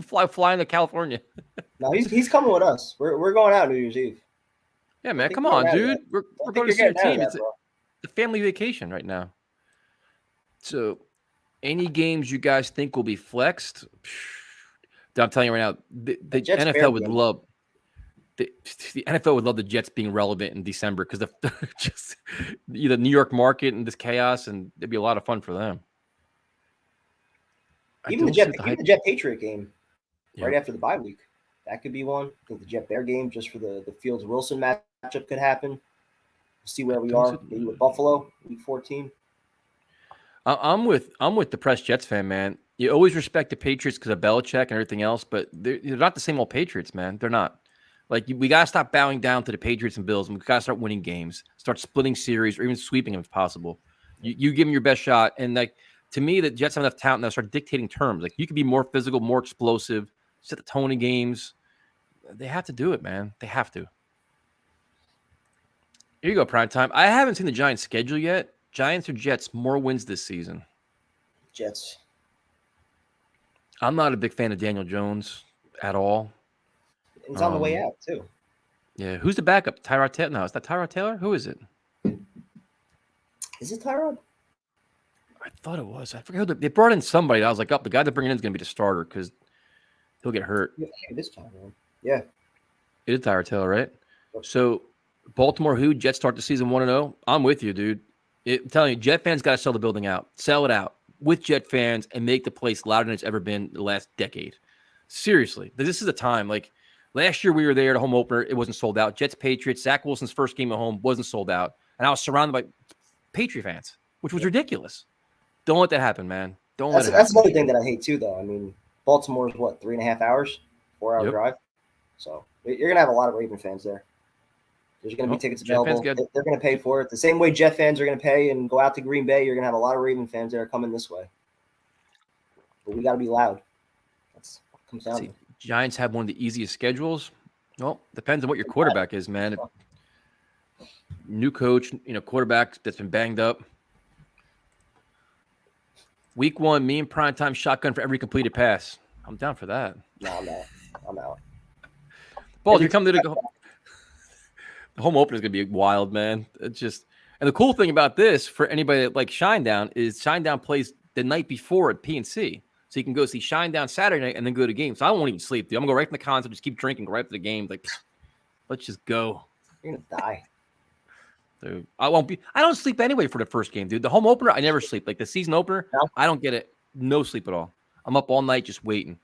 fly into California. No, he's coming with us. We're going out New Year's Eve. Yeah, man. Come on, dude. We're going to see your team. It's a family vacation right now. So, any games you guys think will be flexed? I'm telling you right now, the NFL would love the NFL would love the Jets being relevant in December because just the New York market and this chaos, and it'd be a lot of fun for them. Even the Jet Patriot game right after the bye week, that could be one. I think the Jet Bear game just for the Fields Wilson matchup could happen. See where we are, maybe with Buffalo, week 14. I'm with the press Jets fan, man. You always respect the Patriots because of Belichick and everything else, but they're not the same old Patriots, man. They're not. Like, we got to stop bowing down to the Patriots and Bills, and we got to start winning games, start splitting series, or even sweeping them if possible. You give them your best shot, and like to me, the Jets have enough talent now to start dictating terms. Like, you could be more physical, more explosive, set the tone in games. They have to do it, man. They have to. Here you go, prime time. I haven't seen the Giants' schedule yet. Giants or Jets, more wins this season? Jets. I'm not a big fan of Daniel Jones at all. It's on the way out, too. Yeah, who's the backup? Tyrod Taylor? No, it's not Tyrod Taylor. Who is it? Is it Tyrod? I thought it was. I forget who they brought in somebody. I was like, oh, the guy they're bringing in is going to be the starter because he'll get hurt. Yeah, it is Tyrod. Yeah. It is Tyrod Taylor, right? So Baltimore, who Jets start the season 1-0. I'm with you, dude. I'm telling you, Jet fans got to sell the building out, sell it out with Jet fans, and make the place louder than it's ever been the last decade. Seriously, this is a time like last year we were there, the home opener, it wasn't sold out. Jets Patriots, Zach Wilson's first game at home wasn't sold out, and I was surrounded by Patriot fans, which was ridiculous. Don't let that happen, man. Don't let it happen. That's another thing that I hate too, though. I mean, Baltimore's what, 3.5 hours, 4-hour drive. So you're gonna have a lot of Raven fans there. There's gonna be tickets available. They're gonna pay for it the same way Jet fans are gonna pay and go out to Green Bay. You're gonna have a lot of Raven fans that are coming this way. But we got to be loud. That's what it comes down to. Giants have one of the easiest schedules. Well, depends on what your quarterback is, man. New coach, quarterback that's been banged up. Week 1, me and Primetime shotgun for every completed pass. I'm down for that. No, I'm out. Balls, you come to the home opener is going to be wild, man. It's just, and the cool thing about this for anybody that likes Shinedown is Shinedown plays the night before at PNC. So you can go see Shinedown Saturday night and then go to games. So I won't even sleep, dude. I'm going to go right from the concert, just keep drinking, go right to the game. Like, let's just go. You're going to die. Dude, I don't sleep anyway for the first game, dude. The home opener, I never sleep. Like the season opener, I don't get it. No sleep at all. I'm up all night just waiting.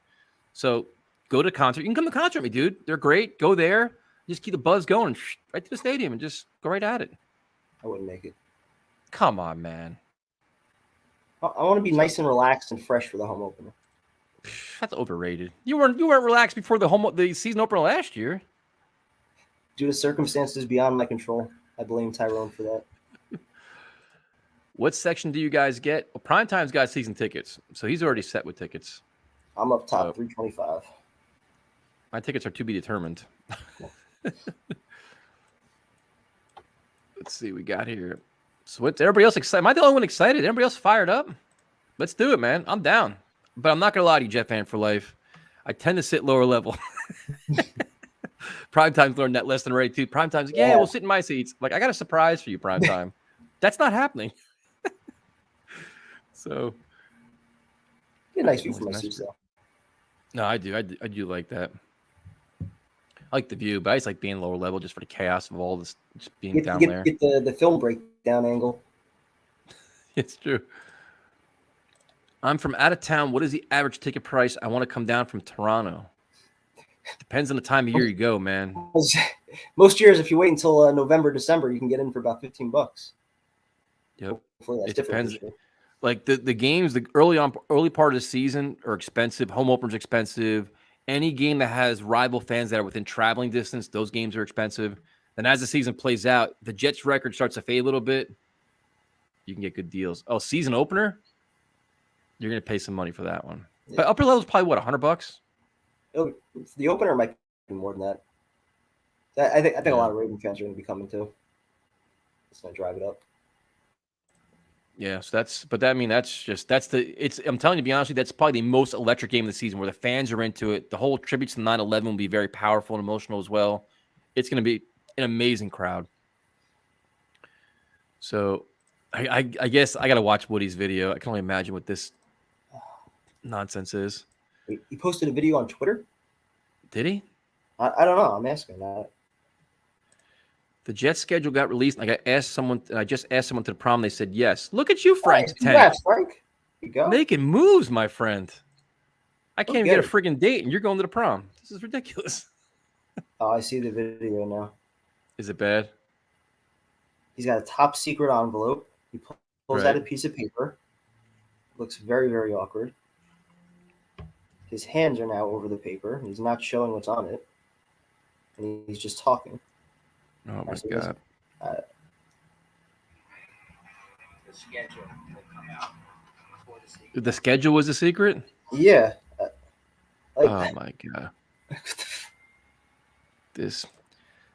So go to the concert. You can come to the concert with me, dude. They're great. Go there. Just keep the buzz going right to the stadium and just go right at it. I wouldn't make it. Come on, man. I want to be nice and relaxed and fresh for the home opener. That's overrated. You weren't relaxed before the season opener last year. Due to circumstances beyond my control. I blame Tyrone for that. What section do you guys get? Well, Primetime's got season tickets, so he's already set with tickets. I'm up top, 325. My tickets are to be determined. Let's see what we got here. So what's everybody else excited? Am I the only one excited? Everybody else fired up? Let's do it, man. I'm down. But I'm not going to lie to you, Jet fan for life. I tend to sit lower level. Primetime's learned that lesson already, too. Primetime's like, yeah, we'll sit in my seats. Like, I got a surprise for you, Primetime. That's not happening. So. Be a nice view from my seats, though. No, I do. I do like that. I like the view, but I just like being lower level just for the chaos of all this just being down there. Get the film breakdown angle. It's true. I'm from out of town. What is the average ticket price? I want to come down from Toronto. Depends on the time of year you go, man. Most years, if you wait until November, December, you can get in for about $15. Yep. It depends. Like the games, the early part of the season are expensive. Home openers expensive. Any game that has rival fans that are within traveling distance, those games are expensive. Then as the season plays out, the Jets' record starts to fade a little bit. You can get good deals. Oh, season opener? You're going to pay some money for that one. Yeah. But upper level is probably, what, $100? The opener might be more than that. I think a lot of Raven fans are going to be coming, too. It's going to drive it up. Yeah, so I'm telling you, to be honest with you, that's probably the most electric game of the season where the fans are into it. The whole tribute to 9/11 will be very powerful and emotional as well. It's going to be an amazing crowd. So I guess I got to watch Woody's video. I can only imagine what this nonsense is. He posted a video on Twitter? Did he? I don't know. I'm asking that. The Jets schedule got released. I just asked someone to the prom. They said yes. Look at you, Frank. Congrats, Frank. You go. Making moves, my friend. I can't even get a friggin' date, and you're going to the prom. This is ridiculous. Oh, I see the video now. Is it bad? He's got a top secret envelope. He pulls out a piece of paper. Looks very, very awkward. His hands are now over the paper. He's not showing what's on it. And he's just talking. Oh, my God. The schedule will come out before the secret. The schedule was a secret? Yeah. Oh, my God.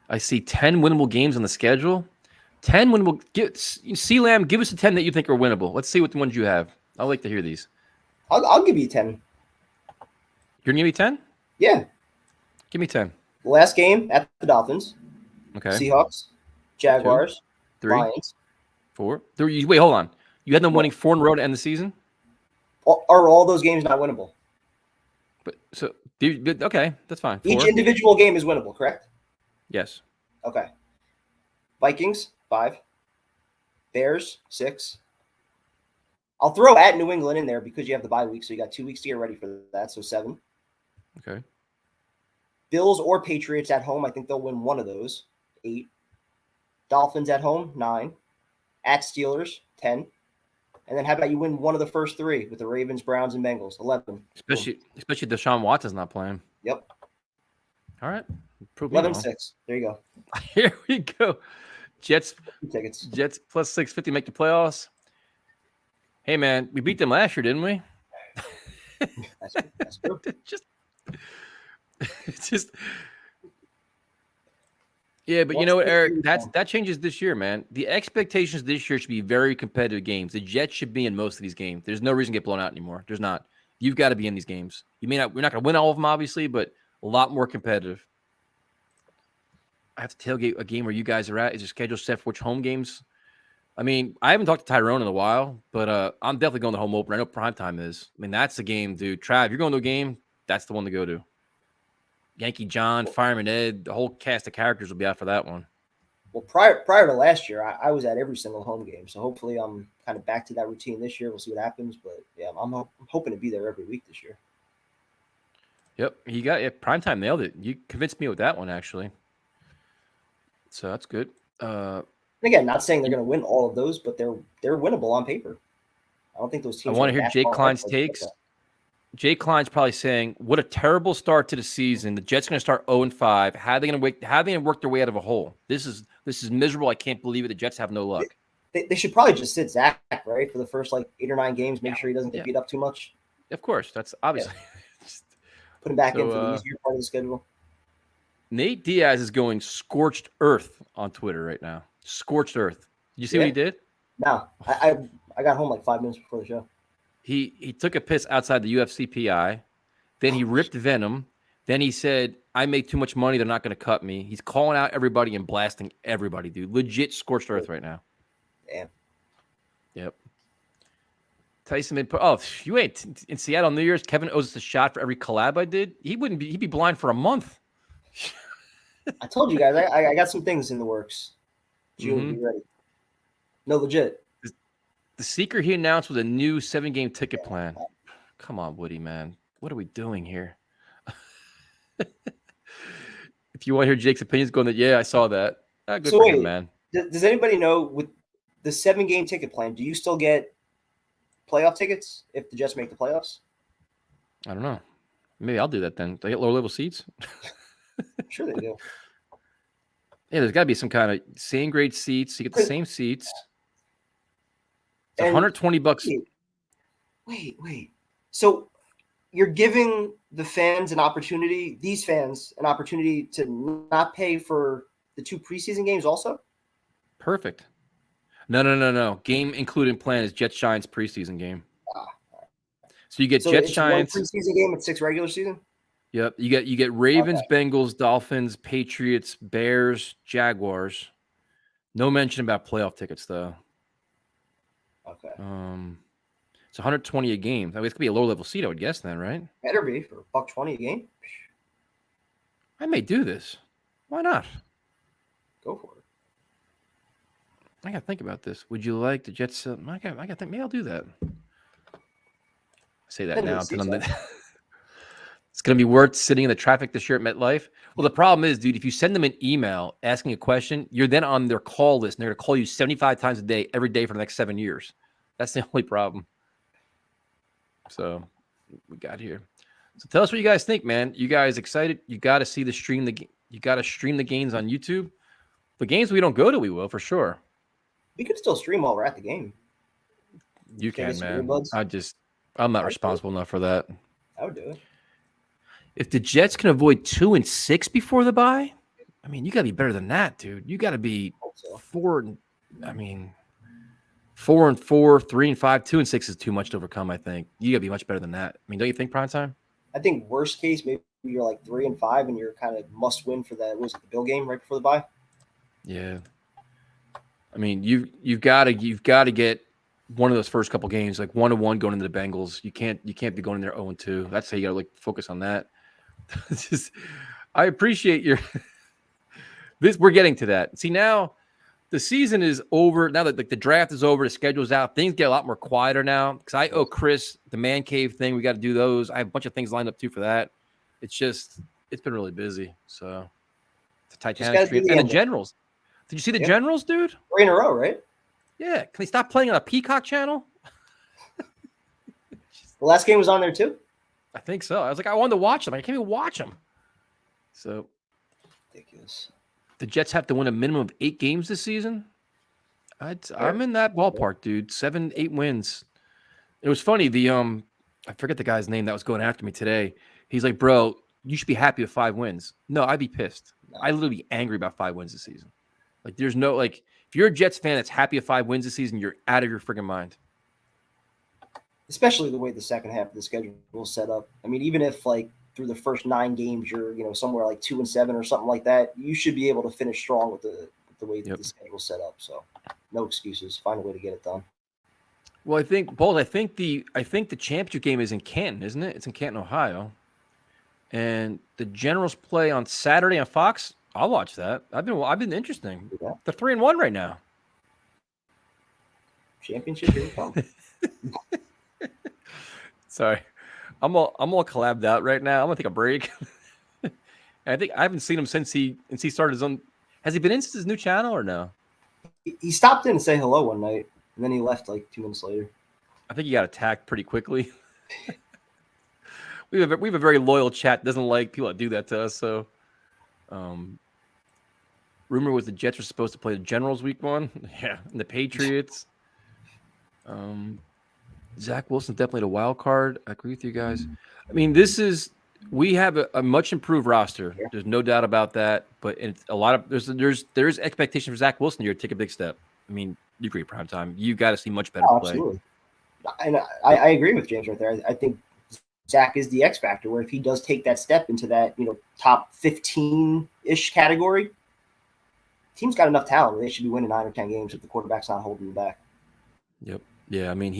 I see 10 winnable games on the schedule. 10 winnable. C-Lam, give us the 10 that you think are winnable. Let's see what the ones you have. I'd like to hear these. I'll give you 10. You're going to give me 10? Yeah. Give me 10. Last game at the Dolphins. Okay. Seahawks, Jaguars, 3, Lions. 4. Wait, hold on. You had them winning 4 in a row to end the season? Are all those games not winnable? But so okay, that's fine. 4. Each individual game is winnable, correct? Yes. Okay. Vikings, 5. Bears, 6. I'll throw at New England in there because you have the bye week, so you got 2 weeks to get ready for that, so 7. Okay. Bills or Patriots at home, I think they'll win one of those, 8. Dolphins at home, 9. At Steelers, 10. And then how about you win one of the first 3 with the Ravens, Browns, and Bengals, 11. Especially Deshaun Watson's not playing. Yep. All right. 11-6. There you go. Here we go. Jets Tickets. Jets plus 650 make the playoffs. Hey man, we beat them last year, didn't we? That's true. It's just yeah, but you know what, Eric? That changes this year, man. The expectations this year should be very competitive games. The Jets should be in most of these games. There's no reason to get blown out anymore. There's not. You've got to be in these games. We're not going to win all of them, obviously, but a lot more competitive. I have to tailgate a game where you guys are at. Is your schedule set for which home games? I mean, I haven't talked to Tyrone in a while, but I'm definitely going to home opener. I know primetime is. I mean, that's the game, dude. Trav, you're going to a game, that's the one to go to. Yankee John, Fireman Ed, the whole cast of characters will be out for that one. Well, prior to last year, I was at every single home game, so hopefully I'm kind of back to that routine this year. We'll see what happens, but yeah, I'm hoping to be there every week this year. Yep, you got it. Primetime nailed it. You convinced me with that one, actually. So that's good. Again, not saying they're going to win all of those, but they're winnable on paper. I don't think those teams. I want to hear Jake Klein's takes. Jake Klein's probably saying, "What a terrible start to the season. The Jets are going to start 0-5. How are they going to work their way out of a hole? This is miserable. I can't believe it. The Jets have no luck." They should probably just sit Zach, right, for the first 8 or 9 games. Make sure he doesn't get beat up too much. Of course, that's obviously. Yeah. Put him back in for the easier part of the schedule. Nate Diaz is going scorched earth on Twitter right now. Scorched earth. Did you see what he did? No, I got home 5 minutes before the show. He took a piss outside the UFC PI. Then he ripped Venom. Then he said, "I make too much money. They're not going to cut me." He's calling out everybody and blasting everybody, dude. Legit scorched earth right now. Damn. Yep. Tyson mid. Oh, you ain't in Seattle New Year's. Kevin owes us a shot for every collab I did. He'd be blind for a month. I told you guys, I got some things in the works. June, be ready. No, legit. The secret he announced was a new 7-game ticket plan. Come on, Woody, man. What are we doing here? If you want to hear Jake's opinions, go on that. Yeah, I saw that. Good for him, man. Does anybody know with the 7-game ticket plan, do you still get playoff tickets if the Jets make the playoffs? I don't know. Maybe I'll do that then. Do I get lower level seats? Sure they do. Yeah, there's got to be some kind of same grade seats. You get the same seats. It's $120. Wait. So you're giving the fans an opportunity, these fans, an opportunity to not pay for the 2 preseason games also? Perfect. No. Game included plan is Jets Giants preseason game. So you get Jets Giants 1 preseason game and 6 regular season? Yep. You get Ravens, Bengals, Dolphins, Patriots, Bears, Jaguars. No mention about playoff tickets though. Okay. It's $120 a game. I mean, it's gonna be a low level seat, I would guess then, right? Better be for $120 a game. I may do this. Why not? Go for it. I gotta think about this. Would you like the Jets? I gotta think. Maybe I'll do that. I say that now. It's gonna be worth sitting in the traffic this year at MetLife. Well, the problem is, dude, if you send them an email asking a question, you're then on their call list, and they're gonna call you 75 times a day, every day for the next 7 years. That's the only problem. So we got here. So tell us what you guys think, man. You guys excited? You got to see you got to stream the games on YouTube. The games we don't go to, we will for sure. We could still stream while we're at the game. You can, man. I'm not responsible enough for that. I would do it. If the Jets can avoid 2-6 before the bye, I mean, you got to be better than that, dude. You got to be 4-4, 3-5, 2-6 is too much to overcome. I think you got to be much better than that. I mean, don't you think, prime time? I think worst case, maybe you're 3-5 and you're kind of must win for that. Was it the Bill game right before the bye? Yeah. I mean, you've got to get one of those first couple games, like 1-1 going into the Bengals. You can't be going in there 0-2. That's how you got to focus on that. I appreciate your this. We're getting to that. See, now the season is over. Now that the draft is over, the schedule's out. Things get a lot more quieter now because I owe Chris the man cave thing. We got to do those. I have a bunch of things lined up too for that. It's been really busy. So the Titanic stream and the Generals. Did you see the Generals, dude? 3 in a row, right? Yeah. Can they stop playing on a Peacock channel? The last game was on there too? I think so. I was like, I wanted to watch them. I can't even watch them. So ridiculous. The Jets have to win a minimum of 8 games this season. I'm in that ballpark, dude. 7-8 wins. It was funny. I forget the guy's name that was going after me today. He's like, bro, you should be happy with 5 wins. No, I'd be pissed. I'd literally be angry about 5 wins this season. Like, there's no, if you're a Jets fan that's happy with 5 wins this season, you're out of your freaking mind. Especially the way the second half of the schedule was set up. I mean, even if, through the first 9 games, you're, somewhere 2-7 or something like that, you should be able to finish strong with the way that the schedule is set up. So, no excuses. Find a way to get it done. Well, I think the championship game is in Canton, isn't it? It's in Canton, Ohio. And the Generals play on Saturday on Fox. I'll watch that. I've been interesting. Yeah. They're 3-1 right now. Championship here come. Sorry, I'm all collabed out right now. I'm gonna take a break. I think I haven't seen him since he started his own. Has he been in since his new channel or no? He stopped in to say hello one night, and then he left 2 minutes later. I think he got attacked pretty quickly. we have a very loyal chat. Doesn't like people that do that to us. So, rumor was the Jets were supposed to play the Generals week 1. Yeah, and the Patriots. Zach Wilson's definitely the wild card. I agree with you guys. I mean, we have a much improved roster. Yeah. There's no doubt about that. But it's a lot of there's expectation for Zach Wilson here to take a big step. I mean, you agree, prime time. You got to see much better play. Absolutely. And I agree with James right there. I think Zach is the X factor. Where if he does take that step into that top 15-ish category, team's got enough talent. They should be winning 9 or 10 games if the quarterback's not holding them back. Yep. Yeah. I mean,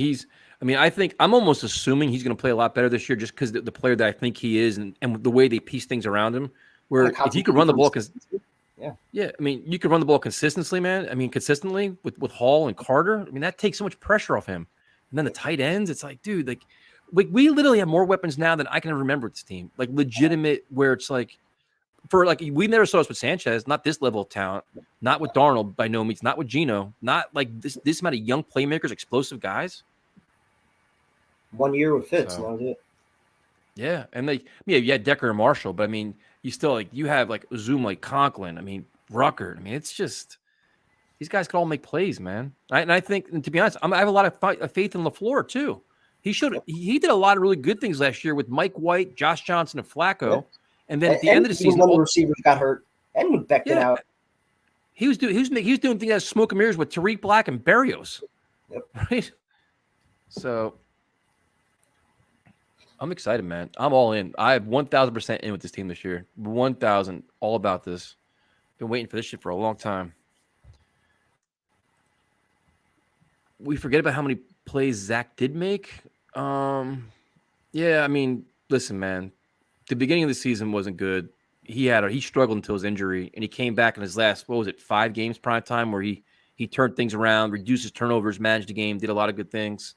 I think I'm almost assuming he's going to play a lot better this year just because the player that I think he is and the way they piece things around him. Where if he could run the ball, I mean, you could run the ball consistently, man. I mean, consistently with Hall and Carter. I mean, that takes so much pressure off him. And then the tight ends, it's like, dude, we literally have more weapons now than I can ever remember with this team. Legitimate, where it's we never saw us with Sanchez, not this level of talent, not with Darnold by no means, not with Geno, not this amount of young playmakers, explosive guys. 1 year with Fitz, that was it. Yeah, and you had Decker and Marshall, but I mean, you still you have Zoom, Conklin. I mean, Rucker. I mean, it's just these guys could all make plays, man. And I think, and to be honest, I have a lot of faith in LaFleur too. He did a lot of really good things last year with Mike White, Josh Johnson, and Flacco. Yep. And then at the end of the season, one of the receivers got hurt and would back it out. He was doing things like smoke and mirrors with Tariq Black and Berrios. Yep. Right. So I'm excited, man. I'm all in. I have 1,000% in with this team this year. 1,000, all about this. Been waiting for this shit for a long time. We forget about how many plays Zach did make. Yeah, I mean, listen, man. The beginning of the season wasn't good. He struggled until his injury, and he came back in his last 5 games prime time where he turned things around, reduced his turnovers, managed the game, did a lot of good things.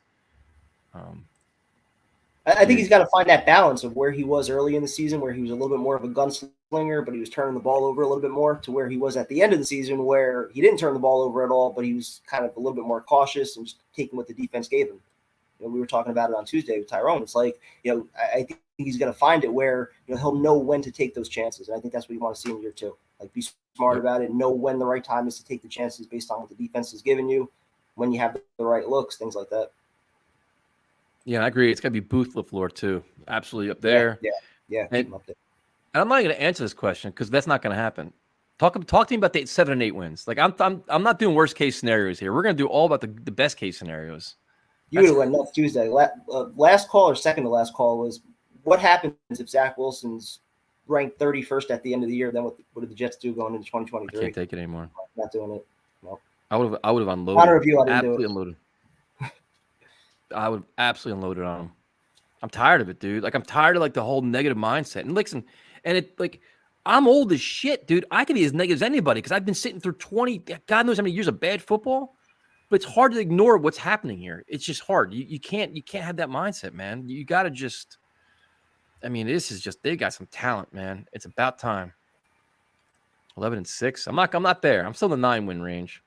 I think he's got to find that balance of where he was early in the season, where he was a little bit more of a gunslinger, but he was turning the ball over a little bit more, to where he was at the end of the season, where he didn't turn the ball over at all, but he was kind of a little bit more cautious and just taking what the defense gave him. We were talking about it on Tuesday with Tyrone. It's I think he's going to find it where he'll know when to take those chances, and I think that's what you want to see in year 2. Be smart about it, know when the right time is to take the chances based on what the defense has given you, when you have the right looks, things like that. Yeah, I agree. It's got to be Booth LaFleur too. Absolutely up there. Yeah. And, keep him up there. And I'm not going to answer this question because that's not going to happen. Talk to me about the 7 and 8 wins. I'm not doing worst case scenarios here. We're going to do all about the best case scenarios. You would have went nuts Tuesday. Last call or second to last call was, what happens if Zach Wilson's ranked 31st at the end of the year? Then what did the Jets do going into 2023? I can't take it anymore. Not doing it. Nope. I would have unloaded. Honor of you, I didn't do Absolutely it. unloaded. I would absolutely unloaded on him. I'm tired of it, dude. Like I'm tired of like the whole negative mindset. And listen, and it like I'm old as shit, dude. I can be as negative as anybody because I've been sitting through 20, God knows how many years of bad football. But it's hard to ignore what's happening here. It's just hard. You can't have that mindset, man. You got to just. I mean, this is just they got some talent, man. It's about time. 11-6. I'm not there. I'm still in the 9-win range.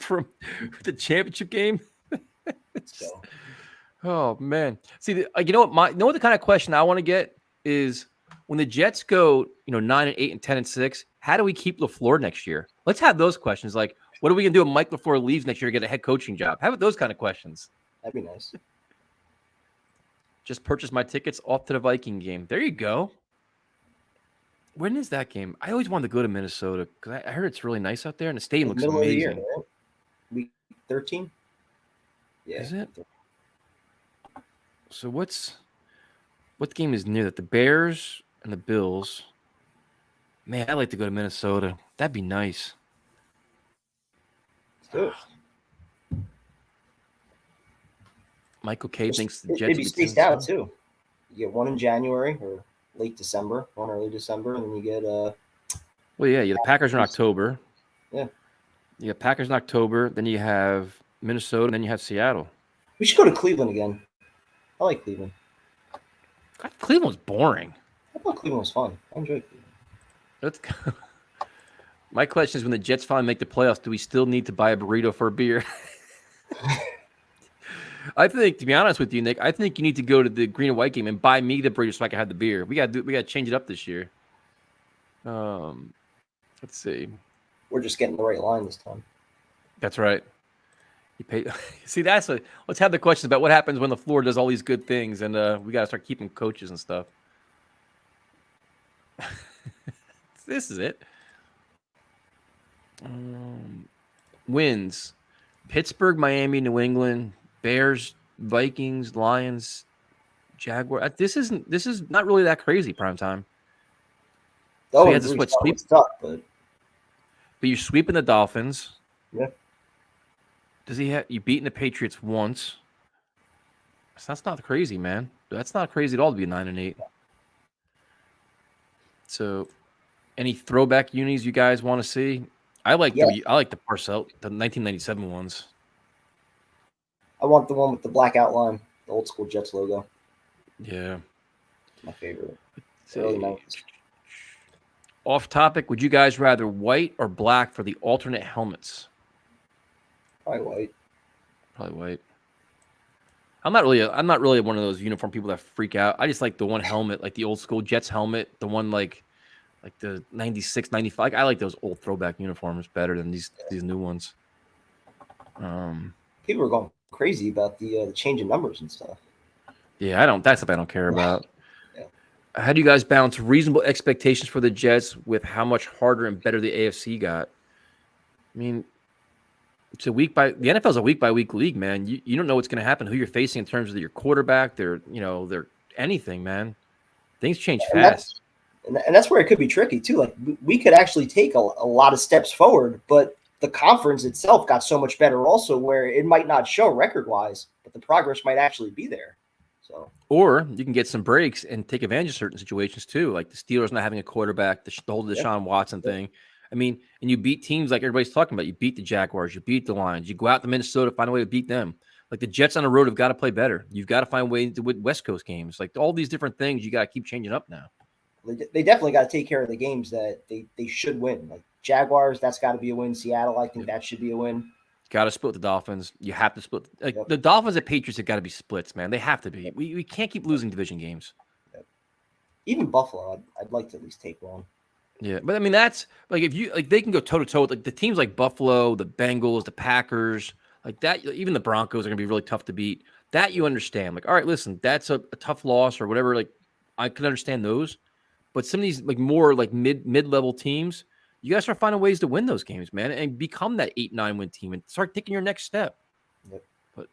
From the championship game. Just, oh man. See, you know what? You know what the kind of question I want to get is when the Jets go, 9-8 and 10-6. How do we keep LaFleur next year? Let's have those questions. Like, what are we gonna do if Mike LaFleur leaves next year to get a head coaching job? How about those kind of questions? That'd be nice. Just purchase my tickets off to the Viking game. There you go. When is that game? I always wanted to go to Minnesota because I heard it's really nice out there and the stadium looks Middle amazing. of the year, right? Week 13? Yeah. Is it? So what game is near that? The Bears and the Bills. Man, I'd like to go to Minnesota. That'd be nice. Let's do it. Michael K thinks the Jets it'd be spaced out too. You get one in January or late December, one early December, and then you get well, yeah, the Packers are in October. Yeah. You have Packers in October, then you have Minnesota, and then you have Seattle. We should go to Cleveland again. I like Cleveland. God, Cleveland was boring. I thought Cleveland was fun. I enjoyed Cleveland. My question is, when the Jets finally make the playoffs, do we still need to buy a burrito for a beer? I think, to be honest with you, Nick, I think you need to go to the green and white game and buy me the burrito so I can have the beer. We got to change it up this year. Let's see. We're just getting the right line this time. That's right. You pay. See, let's have the questions about what happens when the floor does all these good things, and we got to start keeping coaches and stuff. This is it. Wins: Pittsburgh, Miami, New England, Bears, Vikings, Lions, Jaguar. This is not really that crazy prime time. Oh, so you had to sweep, but you're sweeping the Dolphins. Yeah. Does he have you beaten the Patriots once? So that's not crazy, man. That's not crazy at all to be 9-8. So, any throwback unis you guys want to see? I like the Parcell, the 1997 ones. I want the one with the black outline, the old school Jets logo. Yeah. My favorite. Off topic, would you guys rather white or black for the alternate helmets? Probably white. I'm not really one of those uniform people that freak out. I just like the one helmet, like the old school Jets helmet, the one like the 96, 95. I like those old throwback uniforms better than these new ones. People are going crazy about the change in numbers and stuff. Yeah, that's stuff I don't care about. Yeah. How do you guys balance reasonable expectations for the Jets with how much harder and better the AFC got? I mean, the NFL is a week by week league, man. You don't know what's going to happen, who you're facing in terms of your quarterback, their anything, man. Things change fast. And that's where it could be tricky too. Like we could actually take a lot of steps forward, but the conference itself got so much better also, where it might not show record wise, but the progress might actually be there. So, or you can get some breaks and take advantage of certain situations too, like the Steelers not having a quarterback, the whole Deshaun Watson thing. I mean, and you beat teams like everybody's talking about. You beat the Jaguars, you beat the Lions, you go out to Minnesota, find a way to beat them. Like the Jets on the road have got to play better. You've got to find a way to win West Coast games. Like all these different things, you got to keep changing up now. They definitely got to take care of the games that they should win. Like Jaguars, that's got to be a win. Seattle, I think that should be a win. Got to split the Dolphins. You have to split. The Dolphins and Patriots have got to be splits, man. They have to be. We can't keep losing division games. Even Buffalo, I'd like to at least take one. Yeah, but I mean that's like if you like they can go toe to toe with like the teams like Buffalo, the Bengals, the Packers, like that. Even the Broncos are going to be really tough to beat. That you understand. Like, all right, listen, that's a tough loss or whatever. Like, I can understand those. But some of these like more like mid-level teams, you guys start finding ways to win those games, man, and become that 8-9 win team and start taking your next step. Yep. But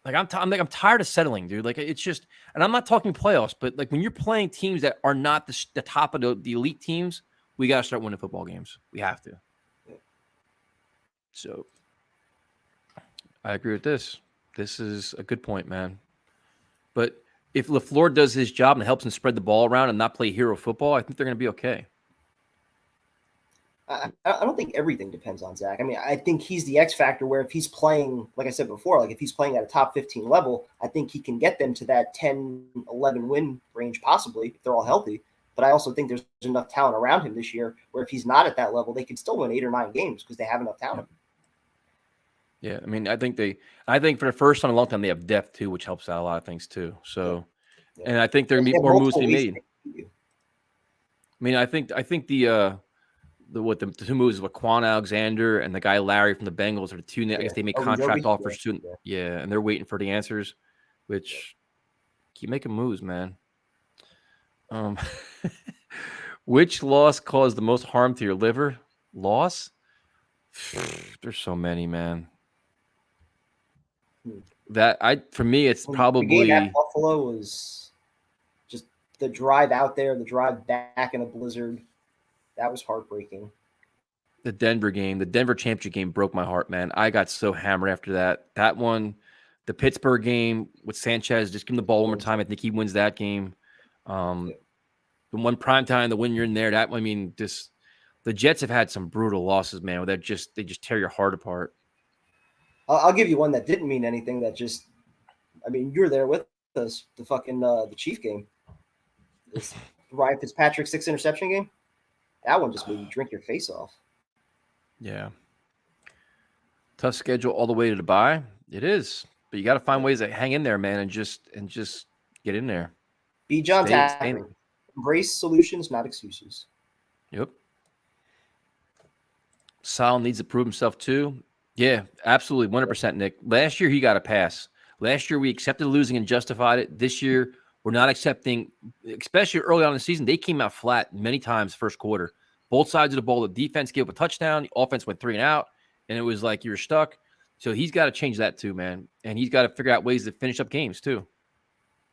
like I'm tired of settling, dude. Like it's just, and I'm not talking playoffs, but like when you're playing teams that are not the top of the elite teams, we got to start winning football games. We have to. So I agree with this. This is a good point, man. But if LaFleur does his job and helps him spread the ball around and not play hero football, I think they're going to be okay. I don't think everything depends on Zach. I mean, I think he's the X factor where if he's playing, like I said before, like if he's playing at a top 15 level, I think he can get them to that 10, 11 win range, possibly, if they're all healthy. But I also think there's enough talent around him this year where if he's not at that level, they can still win 8 or 9 games because they have enough talent. Yeah, I mean, I think for the first time in a long time, they have depth too, which helps out a lot of things too. So, Yeah. and I think there are going to be more moves to be made. I mean, I think the two moves with Quan Alexander and the guy Larry from the Bengals are the two. I guess they make contract offers soon. Yeah, and they're waiting for the answers, which keep making moves, man. Which loss caused the most harm to your liver? Loss? There's so many, man. For me, it's probably the game at Buffalo was just the drive out there, the drive back in a blizzard. That was heartbreaking. The Denver game, the Denver championship game broke my heart, man. I got so hammered after that. That one, the Pittsburgh game with Sanchez, just give him the ball one more time. I think he wins that game. The one primetime, the win you're in there. The Jets have had some brutal losses, man. Where they just tear your heart apart. I'll give you one that didn't mean anything. You were there with us. The Chief game, this Ryan Fitzpatrick 6 interception game. That one just made you drink your face off. Yeah. Tough schedule all the way to the bye. It is, but you got to find ways to hang in there, man, and just get in there. Be John Tapper. Embrace solutions, not excuses. Yep. Sal needs to prove himself too. Yeah, absolutely, 100%, Nick. Last year he got a pass. Last year we accepted losing and justified it. This year we're not accepting, especially early on in the season. They came out flat many times first quarter. Both sides of the ball, the defense gave up a touchdown. The offense went 3 and out, and it was like you were stuck. So he's got to change that too, man. And he's got to figure out ways to finish up games too.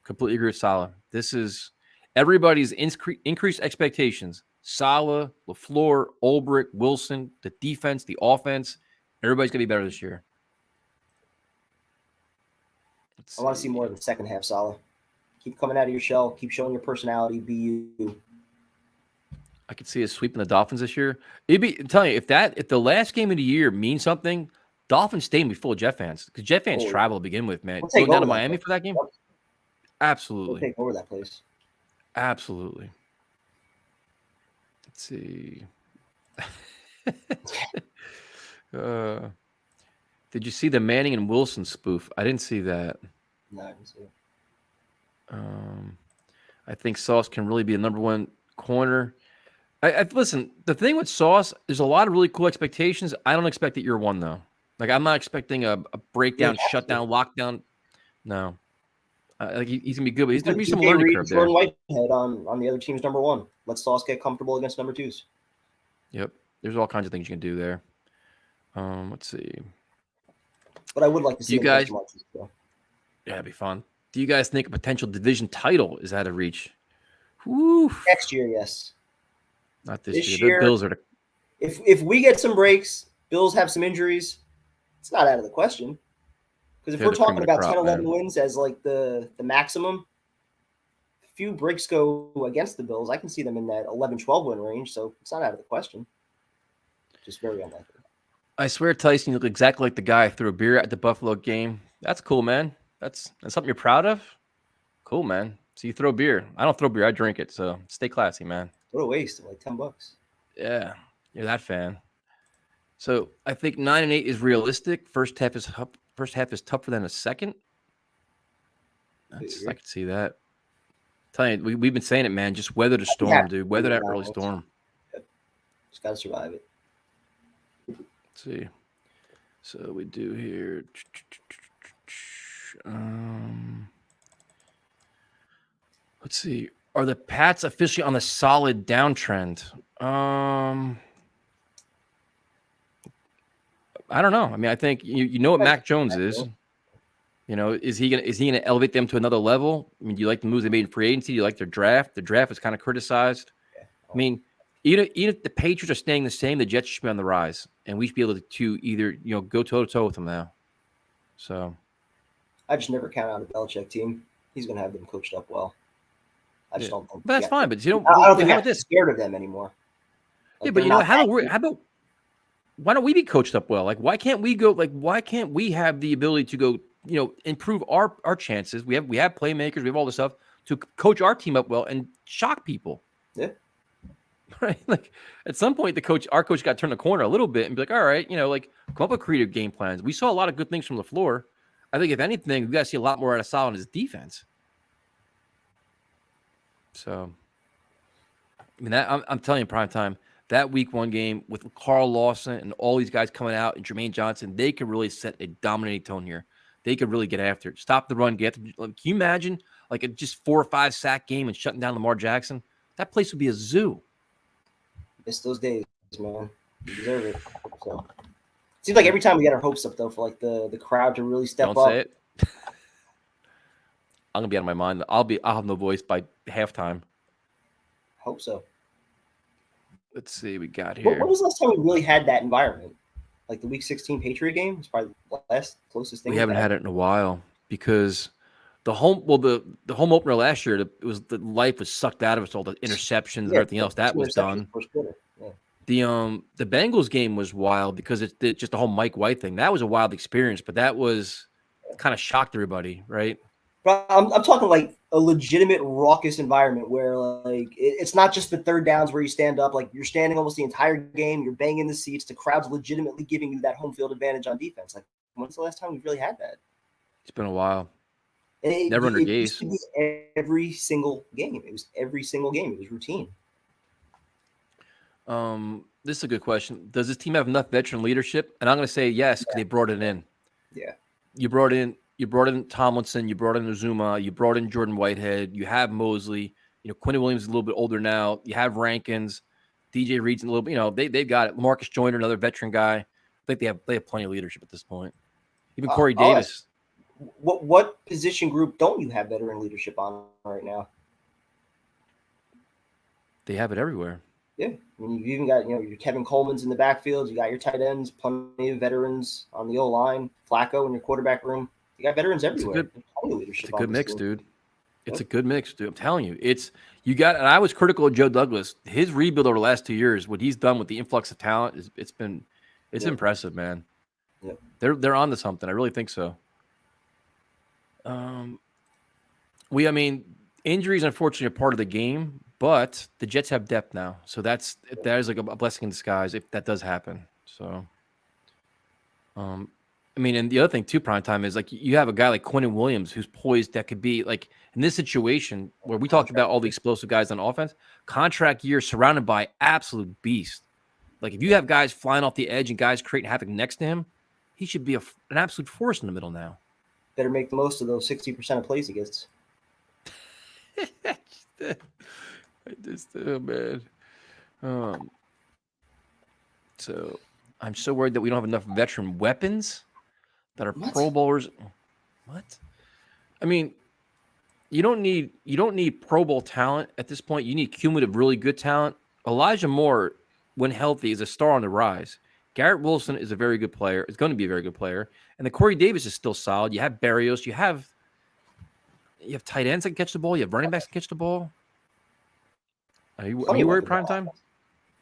Completely agree with Salah. This is everybody's increased expectations. Salah, LaFleur, Ulbrich, Wilson, the defense, the offense. Everybody's going to be better this year. I want to see more of the second half, Salah. Keep coming out of your shell. Keep showing your personality. Be you. I could see us sweeping the Dolphins this year. I'm telling you, if the last game of the year means something, Dolphins stay and be full of Jet fans because Jet fans travel to begin with, man. Going down to Miami for that game? Absolutely. We'll take over that place. Absolutely. Let's see. Did you see the Manning and Wilson spoof? I didn't see that. No, I didn't see it. I think Sauce can really be a number one corner. Listen, the thing with Sauce, there's a lot of really cool expectations. I don't expect that year one, though. Like, I'm not expecting a breakdown, shutdown, lockdown. No. He's going to be good, but he's going to be some learning curve there. Jordan Whitehead on the other team's number one. Let Sauce get comfortable against number twos. Yep. There's all kinds of things you can do there. Let's see. But I would like to see you guys. Yeah, it'd be fun. Do you guys think a potential division title is out of reach? Woo. Next year, yes. Not this year. The Bills are if we get some breaks, Bills have some injuries, it's not out of the question. Because if we're talking about 10, 11 wins as like the maximum, a few breaks go against the Bills, I can see them in that 11, 12 win range. So it's not out of the question. Just very unlikely. I swear, Tyson, you look exactly like the guy who threw a beer at the Buffalo game. That's cool, man. That's something you're proud of? Cool, man. So you throw beer. I don't throw beer. I drink it. So stay classy, man. What a waste. Like $10. Yeah. You're that fan. So I think 9-8 is realistic. First half is tougher than the second. I can see that. Tell you, we've been saying it, man. Just weather the storm, dude. Weather that early storm. Just got to survive it. Let's see. So we do here. Let's see. Are the Pats officially on a solid downtrend? I don't know. I mean, I think you know what Mac Jones is. You know, is he gonna elevate them to another level? I mean, do you like the moves they made in free agency? Do you like their draft? The draft is kind of criticized. I mean, even if the Patriots are staying the same, the Jets should be on the rise, and we should be able to either go toe to toe with them now. So I just never count out a Belichick team. He's going to have them coached up well. I just don't think. But that's fine. But I don't think how I'm about this? scared of them anymore. Yeah, but how about why don't we be coached up well? Like, why can't we go? Like, why can't we have the ability to go? Improve our chances. We have playmakers. We have all this stuff to coach our team up well and shock people. Yeah. Right. Like at some point, our coach got turned the corner a little bit and be like, all right, come up with creative game plans. We saw a lot of good things from LaFleur. I think if anything, we got to see a lot more out of Sal in his defense. So, I mean, I'm telling you, prime time, that week 1 game with Carl Lawson and all these guys coming out and Jermaine Johnson, they could really set a dominating tone here. They could really get after it. Stop the run. Can you imagine like a just 4 or 5 sack game and shutting down Lamar Jackson? That place would be a zoo. Miss those days, man. You deserve it. So. Seems like every time we get our hopes up, though, for like the crowd to really step up. Don't say it. I'm gonna be out of my mind. I'll have no voice by halftime. Hope so. Let's see, we got here. When was the last time we really had that environment? Like the Week 16 Patriot game was probably the last closest thing. We haven't had it in a while because the home opener last year, the life was sucked out of us, all the interceptions and everything else that was done. Yeah. The Bengals game was wild because it's just the whole Mike White thing. That was a wild experience, but that was kind of shocked everybody, right? But I'm talking like a legitimate raucous environment where like it's not just the third downs where you stand up, like you're standing almost the entire game, you're banging the seats, the crowd's legitimately giving you that home field advantage on defense. Like when's the last time we've really had that? It's been a while. Never under Gase. Every single game. It was every single game. It was routine. This is a good question. Does this team have enough veteran leadership? And I'm going to say yes because they brought it in. Yeah. You brought in Tomlinson. You brought in Uzuma. You brought in Jordan Whitehead. You have Mosley. Quinn Williams is a little bit older now. You have Rankins. DJ Reed's a little bit. They've got it. Lamarcus Joyner, another veteran guy. I think they have plenty of leadership at this point. Even Corey Davis. What position group don't you have veteran leadership on right now? They have it everywhere. Yeah, I mean, you've even got your Kevin Coleman's in the backfield. You got your tight ends, plenty of veterans on the O line. Flacco in your quarterback room. You got veterans everywhere. It's a good mix, dude. It's a good mix, dude. I'm telling you, and I was critical of Joe Douglas. His rebuild over the last 2 years, what he's done with the influx of talent, it's impressive, man. Yeah. They're on to something. I really think so. Injuries unfortunately are part of the game, but the Jets have depth now, so that is like a blessing in disguise if that does happen. So, and the other thing too, prime time is like you have a guy like Quinn Williams who's poised that could be like in this situation where we talked about all the explosive guys on offense, contract year surrounded by absolute beast. Like if you have guys flying off the edge and guys creating havoc next to him, he should be an absolute force in the middle now. Better make the most of those 60% of plays he gets. Man. So I'm so worried that we don't have enough veteran weapons that are Pro Bowlers. What? I mean, you don't need Pro Bowl talent at this point. You need cumulative, really good talent. Elijah Moore, when healthy, is a star on the rise. Garrett Wilson is a very good player. Is going to be a very good player. And the Corey Davis is still solid. You have Barrios. You have tight ends that can catch the ball. You have running backs that can catch the ball. Are you worried prime time?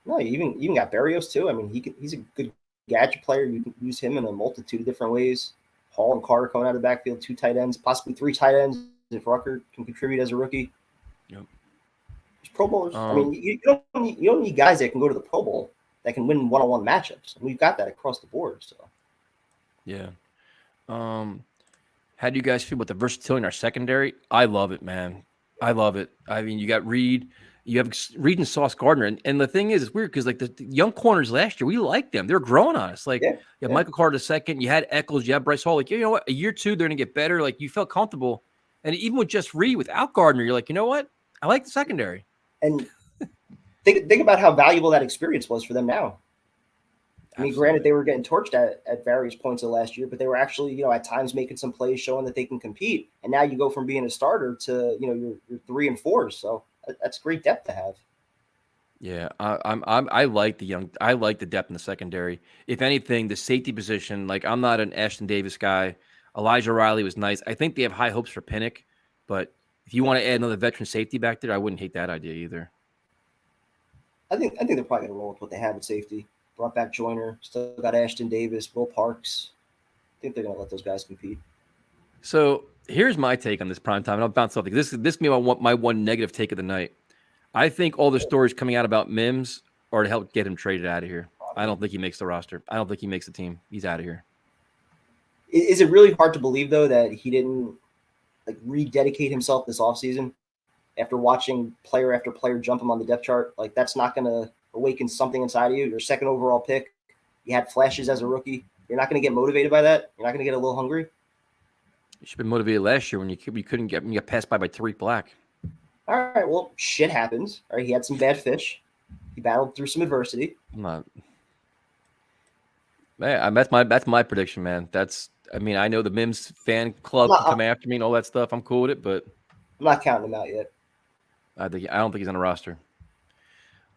No, you even got Barrios too. I mean, he's a good gadget player. You can use him in a multitude of different ways. Hall and Carter coming out of the backfield, 2 tight ends, possibly 3 tight ends if Rucker can contribute as a rookie. Yep. There's Pro Bowlers. You don't need guys that can go to the Pro Bowl that can win one-on-one matchups. And we've got that across the board. So, yeah. How do you guys feel about the versatility in our secondary? I love it, man. I love it. I mean, you got Reed. You have Reed and Sauce Gardner. And the thing is, it's weird because like the young corners last year, we liked them. They're growing on us. Like you have Michael Carter II. You had Eccles. You had Bryce Hall. Like, you know what? A year 2, they're going to get better. Like you felt comfortable. And even with just Reed, without Gardner, you're like, you know what? I like the secondary. And think about how valuable that experience was for them now. I mean, granted, they were getting torched at various points of last year, but they were actually, at times making some plays showing that they can compete. And now you go from being a starter to, your 3 and 4s. So that's great depth to have. Yeah, I like I like the depth in the secondary. If anything, the safety position, like I'm not an Ashton Davis guy. Elijah Riley was nice. I think they have high hopes for Pinnock, but if you want to add another veteran safety back there, I wouldn't hate that idea either. I think they're probably gonna roll with what they have at safety. Brought back Joyner, still got Ashton Davis, Will Parks. I think they're gonna let those guys compete. So here's my take on this prime time, and I'll bounce off. This is my one negative take of the night. I think all the stories coming out about Mims are to help get him traded out of here. I don't think he makes the roster. I don't think he makes the team. He's out of here. Is it really hard to believe though that he didn't like rededicate himself this offseason after watching player after player jump him on the depth chart? Like that's not gonna awaken something inside of you. Your second overall pick, you had flashes as a rookie. You're not gonna get motivated by that. You're not gonna get a little hungry. You should have been motivated last year when you couldn't get passed by Tariq Black. All right, well, shit happens. All right, he had some bad fish. He battled through some adversity. I'm not. Man, that's my prediction, man. I mean, I know the Mims fan club can come after me and all that stuff. I'm cool with it, but I'm not counting him out yet. I don't think he's on the roster.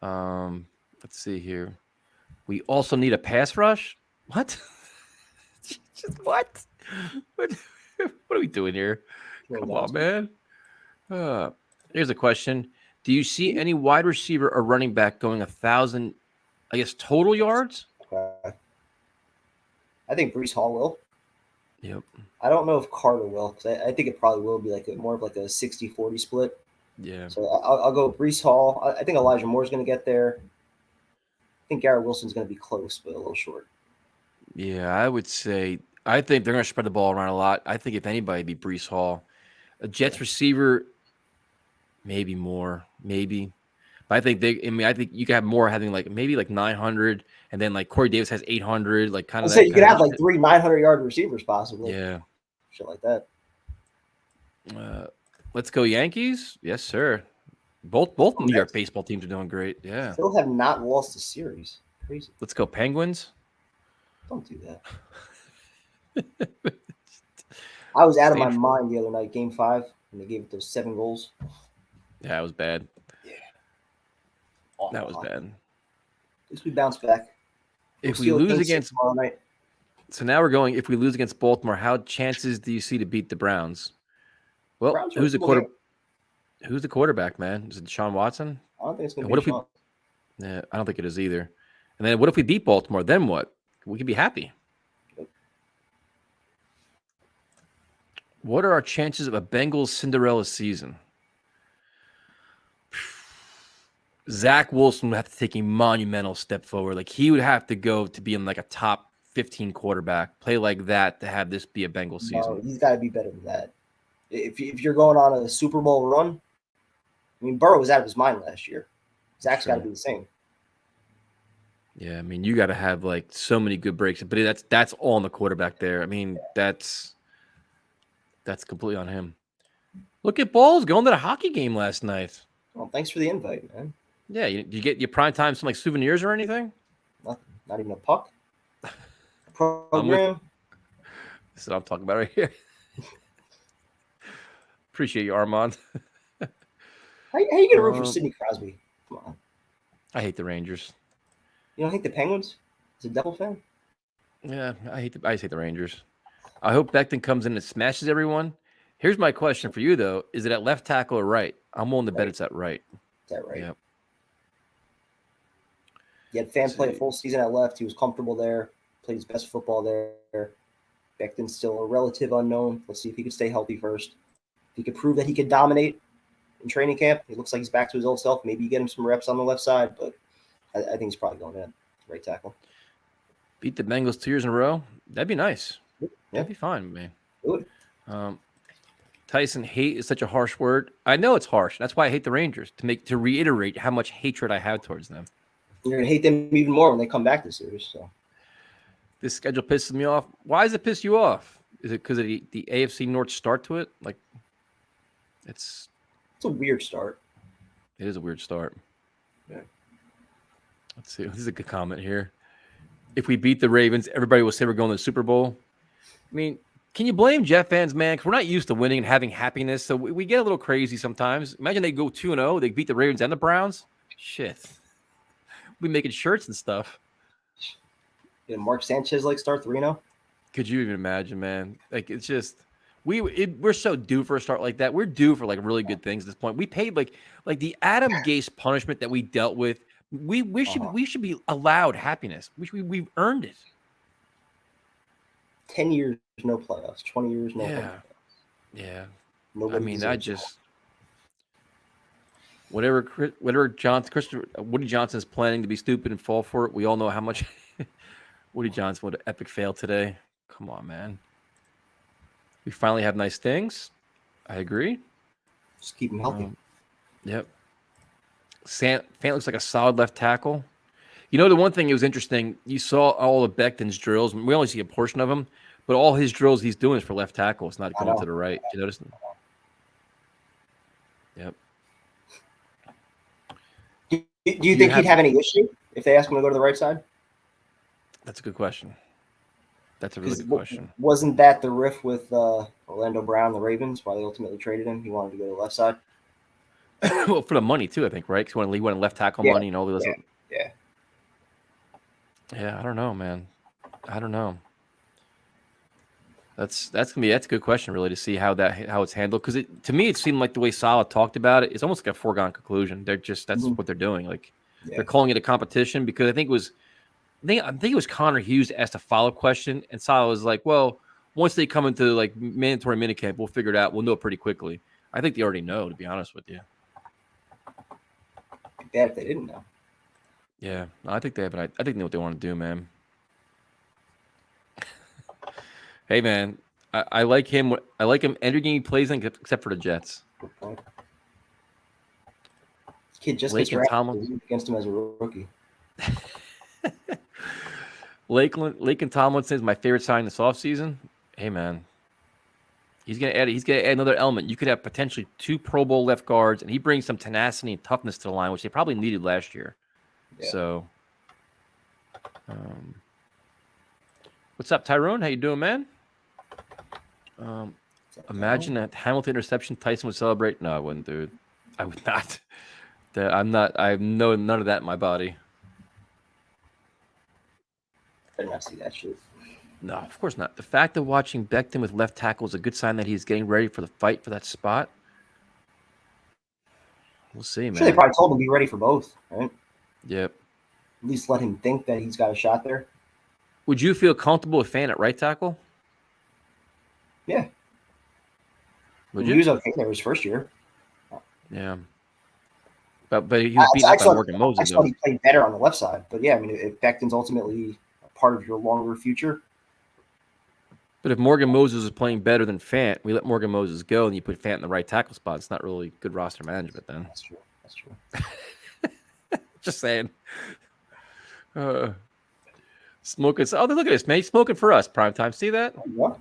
Let's see here. We also need a pass rush. What? What? What are we doing here? Come on, man. Here's a question. Do you see any wide receiver or running back going 1,000, I guess, total yards? I think Breece Hall will. Yep. I don't know if Carter will, because I think it probably will be like more of like a 60-40 split. Yeah. So I'll go Breece Hall. I think Elijah Moore's going to get there. I think Garrett Wilson's going to be close, but a little short. Yeah, I would say I think they're going to spread the ball around a lot. I think if anybody, it'd be Breece Hall. A Jets receiver, maybe more, maybe. But I think I think you could have more having maybe 900, and then Corey Davis has 800, kind of. You could have three 900-yard receivers possibly. Yeah. Shit like that. Let's go Yankees. Yes, sir. Both New York baseball teams are doing great. Yeah. Still have not lost a series. Crazy. Let's go Penguins. Don't do that. I was out of my mind the other night, Game 5, when they gave it those 7 goals. Yeah, that was bad. Yeah. That was bad. At least we bounce back. If we lose against tomorrow night. So now we're going, if we lose against Baltimore, how chances do you see to beat the Browns? Well, who's the quarterback, man? Is it Deshaun Watson? I don't think it's going to be Deshaun. Yeah, I don't think it is either. And then what if we beat Baltimore? Then what? We could be happy. What are our chances of a Bengals Cinderella season? Zach Wilson would have to take a monumental step forward. He would have to go to be in a top 15 quarterback, play like that to have this be a Bengals season. No, he's got to be better than that. If you're going on a Super Bowl run, I mean, Burrow was out of his mind last year. Zach's got to be the same. Yeah, I mean, you got to have so many good breaks, but that's all on the quarterback there. I mean, that's completely on him. Look at Balls going to the hockey game last night. Well, thanks for the invite, man. Yeah, you get your prime time some souvenirs or anything? Nothing. Not even a puck. Program. This is what I'm talking about right here. Appreciate you, Armand. How you gonna root for Sidney Crosby? Come on. I hate the Rangers. You don't hate the Penguins? Is a Devil fan? Yeah, I just hate the Rangers. I hope Becton comes in and smashes everyone. Here's my question for you, though. Is it at left tackle or right? I'm willing to bet it's at right. Is that right? Yeah. He had Fan play a full season at left. He was comfortable there. Played his best football there. Becton's still a relative unknown. Let's see if he could stay healthy first. If he could prove that he could dominate in training camp, he looks like he's back to his old self. Maybe you get him some reps on the left side, but I think he's probably going in. Right tackle. Beat the Bengals 2 years in a row. That'd be nice. Yeah. That'd be fine, man. Good. Tyson, hate is such a harsh word. I know it's harsh. That's why I hate the Rangers, to reiterate how much hatred I have towards them. You're going to hate them even more when they come back this series. So. This schedule pisses me off. Why does it piss you off? Is it because of the AFC North start to it? It's a weird start. It is a weird start. Yeah. Let's see. This is a good comment here. If we beat the Ravens, everybody will say we're going to the Super Bowl. I mean, can you blame Jet fans, man? Because we're not used to winning and having happiness, so we get a little crazy sometimes. Imagine they go 2-0, they beat the Ravens and the Browns. Shit. We making shirts and stuff. Did Mark Sanchez start 3-0? Could you even imagine, man? Like it's just we're so due for a start like that. We're due for really good things at this point. We paid like the Adam Gase punishment that we dealt with. We should be allowed happiness. We've earned it. 10 years, no playoffs. 20 years, no playoffs. Yeah. Nobody deserves that. Whatever Woody Johnson is planning to be stupid and fall for it. We all know how much Woody Johnson would an epic fail today. Come on, man. We finally have nice things. I agree. Just keep him healthy. Yep. Fant looks like a solid left tackle. You know, the one thing that was interesting, you saw all of Becton's drills. We only see a portion of them, but all his drills he's doing is for left tackle. It's not going to the right. Did you notice? Yep. Do you think he'd have any issue if they asked him to go to the right side? That's a good question. That's a really good question. Wasn't that the riff with Orlando Brown, the Ravens, why they ultimately traded him? He wanted to go to the left side. Well, for the money too, I think, right? Because he wanted left tackle money and all the other. Yeah, I don't know, man. I don't know. That's a good question, really, to see how it's handled. Because to me, it seemed like the way Saleh talked about it, it's almost like a foregone conclusion. That's what they're doing. They're calling it a competition because I think it was Connor Hughes that asked a follow-up question, and Saleh was like, "Well, once they come into mandatory minicamp, we'll figure it out. We'll know it pretty quickly." I think they already know, to be honest with you. Bad if they didn't know. Yeah, I think they have. I think they know what they want to do, man. Hey, man, I like him. I like him every game he plays in, except for the Jets. Good point. This kid just gets drafted against him as a rookie. Laken Tomlinson is my favorite sign this offseason. Hey, man, he's gonna add another element. You could have potentially 2 Pro Bowl left guards, and he brings some tenacity and toughness to the line, which they probably needed last year. Yeah. So, what's up, Tyrone? How you doing, man? Imagine that Hamilton interception Tyson would celebrate. No, I wouldn't, dude. I would not. I'm not. I have none of that in my body. I did not see that shit. No, of course not. The fact of watching Becton with left tackle is a good sign that he's getting ready for the fight for that spot. We'll see, man. Sure, they probably told him to be ready for both, right? Yep. At least let him think that he's got a shot there. Would you feel comfortable with Fant at right tackle? Yeah. Would you? He was okay there his first year. Yeah. But he was beaten up by Morgan Moses. I thought he played better on the left side. But yeah, I mean, if Becton's ultimately a part of your longer future. But if Morgan Moses is playing better than Fant, we let Morgan Moses go and you put Fant in the right tackle spot. It's not really good roster management then. That's true. Just saying. Smoking. Oh, look at this, man. He's smoking for us. Primetime. See that? What?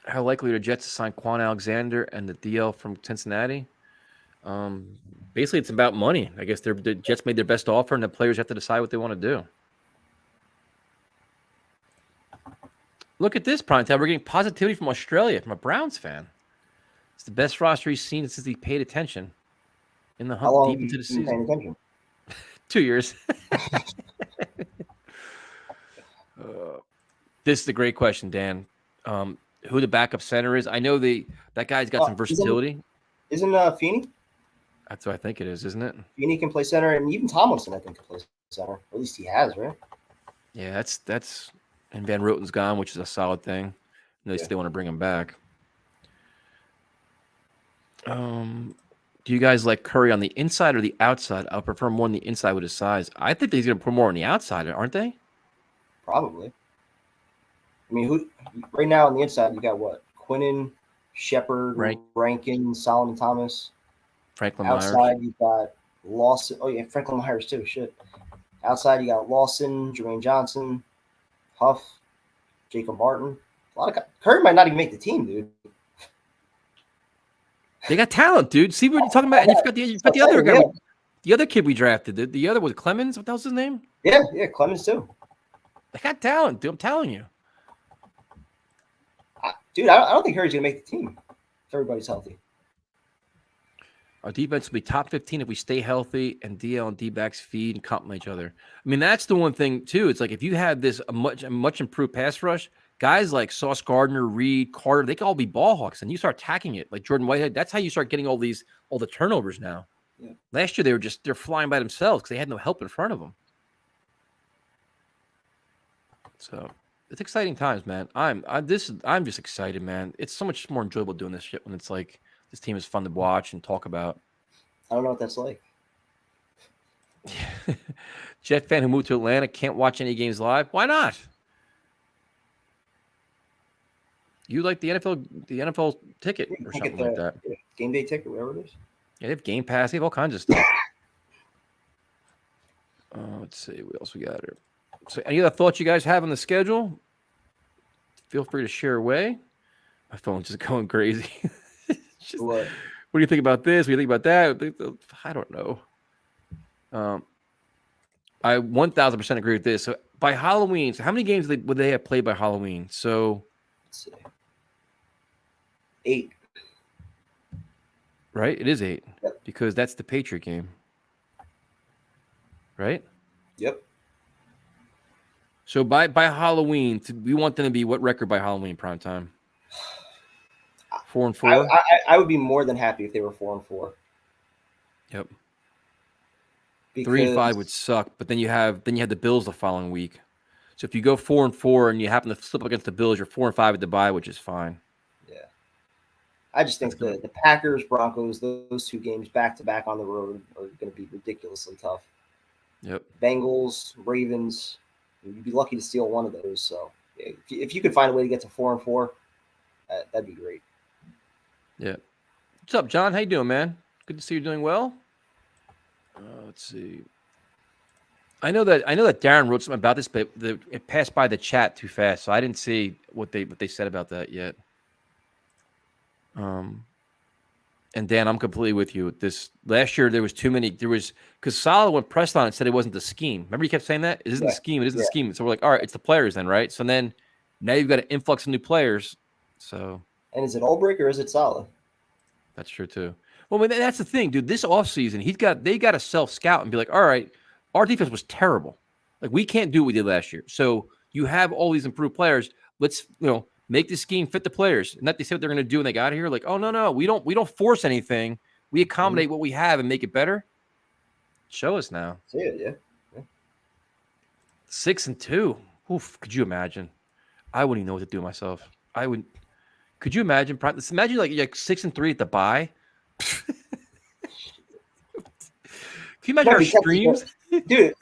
How likely are the Jets to sign Quan Alexander and the DL from Cincinnati? Basically, it's about money. I guess the Jets made their best offer, and the players have to decide what they want to do. Look at this, Primetime. We're getting positivity from Australia, from a Browns fan. It's the best roster he's seen since he paid attention in the hunt deep into the season. 2 years. This is a great question, Dan. Who the backup center is? I know that guy's got some versatility. Isn't Feeney? That's what I think it is, isn't it? Feeney can play center, and even Tomlinson, I think, can play center. Or at least he has, right? Yeah, that's and Van Roten's gone, which is a solid thing. They want to bring him back. Do you guys like Curry on the inside or the outside? I'll prefer more on the inside with his size. I think he's going to put more on the outside, aren't they? Probably. I mean, right now on the inside, you got what? Quinnen, Shepard, Rankin, Solomon Thomas. Franklin Myers. Outside, you got Lawson. Oh, yeah, Franklin Myers, too. Shit. Outside, you got Lawson, Jermaine Johnson, Huff, Jacob Martin. Curry might not even make the team, dude. They got talent, dude. See what you're talking about? And you forgot the other guy. The other kid we drafted. The other was Clemens. What the hell's his name? Yeah, Clemens, too. They got talent, dude. I'm telling you. Dude, I don't think Curry's going to make the team if everybody's healthy. Our defense will be top 15 if we stay healthy and DL and D-backs feed and complement each other. I mean, that's the one thing, too. It's like if you had this a much improved pass rush, guys like Sauce Gardner, Reed, Carter, they can all be ball hawks, and you start attacking it like Jordan Whitehead. That's how you start getting all the turnovers now. Yeah. Last year, they're flying by themselves because they had no help in front of them. So it's exciting times, man. I'm just excited, man. It's so much more enjoyable doing this shit when it's like this team is fun to watch and talk about. I don't know what that's like. Jet fan who moved to Atlanta can't watch any games live. Why not? You like the NFL ticket or something like that? Game day ticket, whatever it is. Yeah, they have Game Pass. They have all kinds of stuff. Let's see what else we got here. So, any other thoughts you guys have on the schedule? Feel free to share away. My phone's just going crazy. What do you think about this? What do you think about that? I don't know. I 1,000% agree with this. So by Halloween, so how many games would they have played by Halloween? So let's see. 8. Right? It is 8. Yep. Because that's the Patriot game. Right? Yep. So by Halloween, we want them to be what record by Halloween prime time? 4-4. I would be more than happy if they were 4-4. Yep. Because 3-5 would suck, but then you have the Bills the following week. So if you go 4-4 and you happen to slip against the Bills, you're 4-5 at the bye, which is fine. Yeah. I just think the Packers, Broncos, those 2 games back to back on the road are going to be ridiculously tough. Yep. Bengals, Ravens. You'd be lucky to steal one of those. So if you could find a way to get to 4-4, that'd be great. Yeah. What's up, John? How you doing, man? Good to see you doing well. Let's see. I know that Darren wrote something about this, but it passed by the chat too fast, so I didn't see what they said about that yet. And Dan, I'm completely with you. This last year there was too many. Because Saleh, when pressed on it, said it wasn't the scheme. Remember, he kept saying that it isn't the scheme. It isn't the scheme. So we're like, all right, it's the players then, right? So then now you've got an influx of new players. So and is it Ulbrich or is it Saleh? That's true too. Well, that's the thing, dude. This offseason, they got to self-scout and be like, all right, our defense was terrible. Like, we can't do what we did last year. So you have all these improved players. Let's, make the scheme fit the players. And that they say what they're going to do when they got here. Like, oh, no, we don't force anything. We accommodate what we have and make it better. Show us now. See it, yeah. 6-2. Oof, could you imagine? I wouldn't even know what to do myself. I would. Could you imagine? Imagine like 6-3 at the bye. Can you imagine our streams? Dude,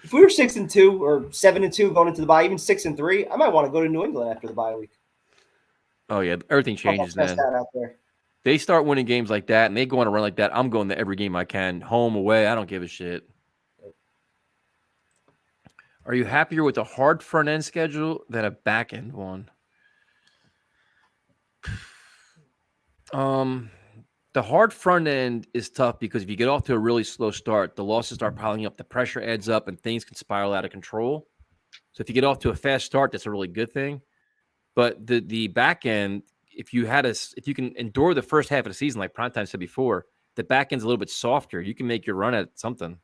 if we were 6-2 or 7-2 going into the bye, even 6-3, I might want to go to New England after the bye week. Oh yeah, everything changes, man. Out there. They start winning games like that, and they go on a run like that. I'm going to every game I can, home, away. I don't give a shit. Are you happier with a hard front end schedule than a back end one? The hard front end is tough because if you get off to a really slow start, the losses start piling up, the pressure adds up, and things can spiral out of control. So if you get off to a fast start, that's a really good thing. But the back end, if you can endure the first half of the season, like Primetime said before, the back end's a little bit softer. You can make your run at something,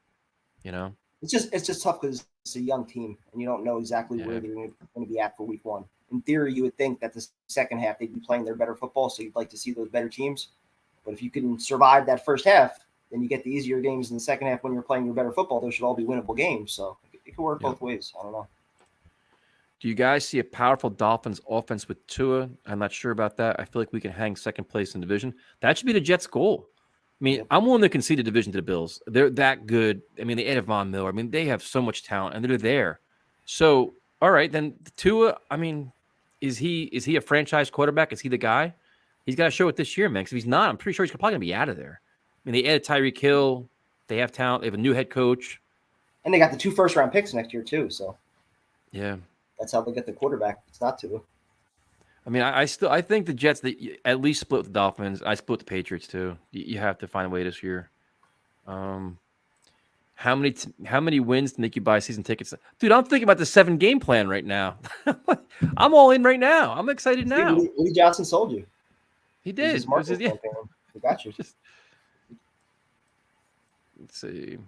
It's just tough because it's a young team and you don't know exactly where they're going to be at for week 1. In theory, you would think that the second half they'd be playing their better football, so you'd like to see those better teams. But if you can survive that first half, then you get the easier games in the second half when you're playing your better football. Those should all be winnable games. So it can work both ways. I don't know. Do you guys see a powerful Dolphins offense with Tua? I'm not sure about that. I feel like we can hang second place in the division. That should be the Jets' goal. I mean, I'm willing to concede the division to the Bills. They're that good. I mean, they added Von Miller. I mean, they have so much talent, and they're there. So, all right, then Tua, I mean, is he a franchise quarterback? Is he the guy? He's got to show it this year, man. Because if he's not, I'm pretty sure he's probably going to be out of there. I mean, they added Tyreek Hill. They have talent. They have a new head coach. And they got the 2 first-round picks next year, too. So, yeah. That's how they get the quarterback. It's not Tua. I mean, I think the Jets at least split with the Dolphins. I split the Patriots too. You have to find a way this year. How many wins to make you buy season tickets, dude? I'm thinking about the 7-game plan right now. I'm all in right now. I'm excited now. Lee Johnson sold you. He did. He got you. Let's see.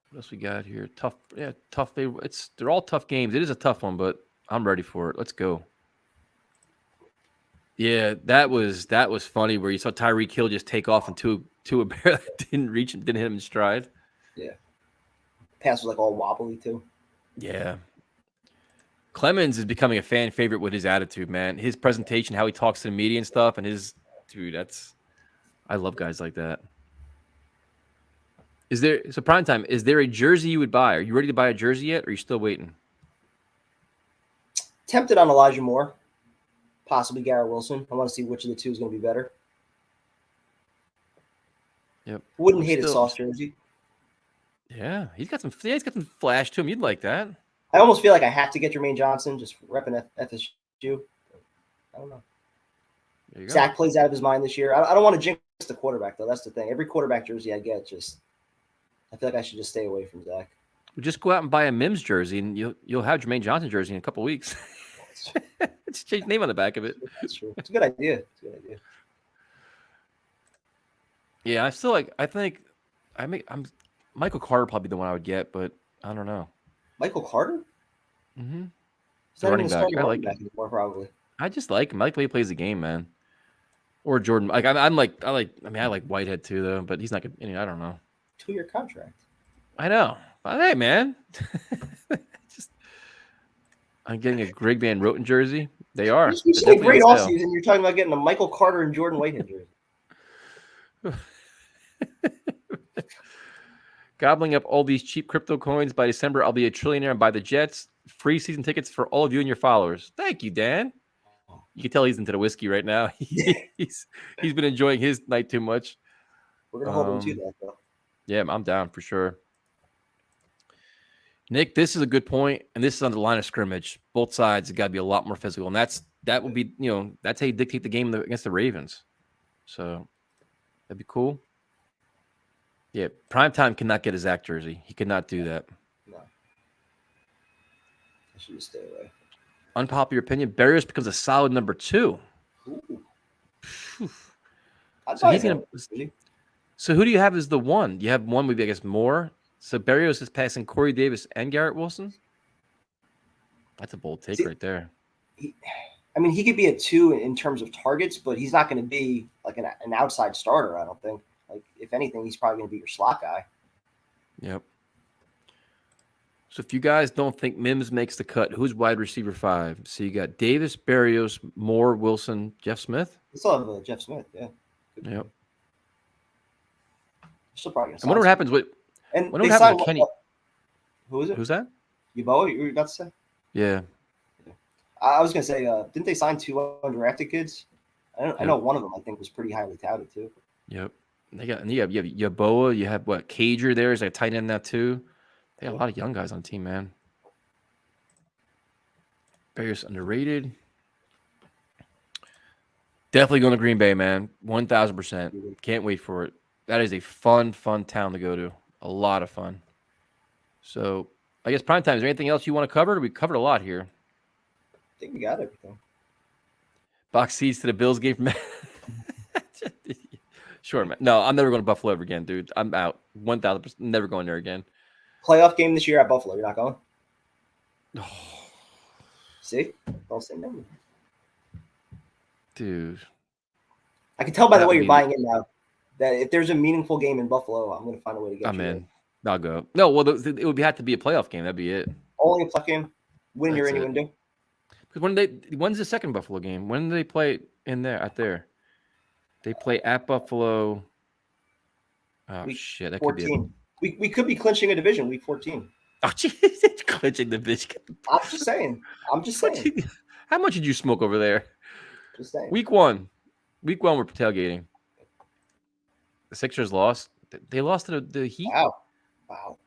What else we got here? Tough. Yeah, tough. They're all tough games. It is a tough one, but I'm ready for it. Let's go. Yeah, that was funny where you saw Tyreek Hill just take off into a bear that didn't hit him in stride. Yeah. Pass was like all wobbly too. Yeah. Clemens is becoming a fan favorite with his attitude, man. His presentation, how he talks to the media and stuff, and I love guys like that. Prime time, is there a jersey you would buy? Are you ready to buy a jersey yet, or are you still waiting? Tempted on Elijah Moore, possibly Garrett Wilson. I want to see which of the two is going to be better. Yep. Wouldn't hate a Sauce jersey. Yeah, he's got some flash to him. You'd like that. I almost feel like I have to get Jermaine Johnson just repping FSU. I don't know. Zach plays out of his mind this year. I don't want to jinx the quarterback, though. That's the thing. Every quarterback jersey I get, I feel like I should just stay away from Zach. Just go out and buy a Mims jersey, and you'll have Jermaine Johnson jersey in a couple of weeks. Just change the name on the back of it. That's true. It's a good idea. Yeah, I'm Michael Carter probably the one I would get, but I don't know. Michael Carter? Mm-hmm. He's not even starting running back anymore, probably. I just like him. I like the way he plays the game, man. Or Jordan. Like I like Whitehead too, though. But he's not good. I don't know. 2-year contract. I know. But hey, man. I'm getting a Greg Van Roten jersey. They are. You see a great offseason. You're talking about getting a Michael Carter and Jordan Whitehead jersey. Gobbling up all these cheap crypto coins. By December, I'll be a trillionaire and buy the Jets. Free season tickets for all of you and your followers. Thank you, Dan. You can tell he's into the whiskey right now. He's been enjoying his night too much. We're gonna hold him to that, though. Yeah, I'm down for sure. Nick, this is a good point, and this is on the line of scrimmage. Both sides have got to be a lot more physical, and that will be that's how you dictate the game against the Ravens. So that'd be cool. Yeah, Primetime cannot get a Zach jersey. He could not do that. No. I should just stay away. Unpopular opinion, Barrios becomes a solid number 2. So who do you have as the 1? You have one maybe, I guess, more. So Barrios is passing Corey Davis and Garrett Wilson? That's a bold take right there. He could be a 2 in terms of targets, but he's not going to be like an outside starter, I don't think. Like, if anything, he's probably going to be your slot guy. Yep. So if you guys don't think Mims makes the cut, who's wide receiver 5? So you got Davis, Barrios, Moore, Wilson, Jeff Smith? We still have Jeff Smith, yeah. Yep. Still probably I wonder what happens with Kenny. Who is it? Who's that? Yeboah, you were about to say? Yeah. I was going to say, didn't they sign 2 undrafted kids? I know one of them, I think, was pretty highly touted, too. Yep. You have Yeboah. You have Cager there is a tight end now, too. They got a lot of young guys on the team, man. Bears underrated. Definitely going to Green Bay, man. 1,000%. Can't wait for it. That is a fun town to go to. A lot of fun. So, I guess Primetime, is there anything else you want to cover? We covered a lot here. I think we got everything. Box seats to the Bills game from Sure, man. No, I'm never going to Buffalo ever again, dude. I'm out. 1,000%. Never going there again. Playoff game this year at Buffalo. You're not going? See? Don't say no. Dude. I can tell by the way you're buying in now that if there's a meaningful game in Buffalo, I'm going to find a way to get you in. I'll go. No, well, it would have to be a playoff game. That'd be it. Only a playoff game? Win, you're in, you wouldn't do? Because when's the second Buffalo game? When do they play out there? They play at Buffalo. Oh, week shit. That 14. could be We could be clinching a division week 14. Oh, jeez. Clinching the division. I'm just saying. How much did you smoke over there? Just saying. Week one, we're tailgating. The Sixers lost. They lost to the Heat. Wow.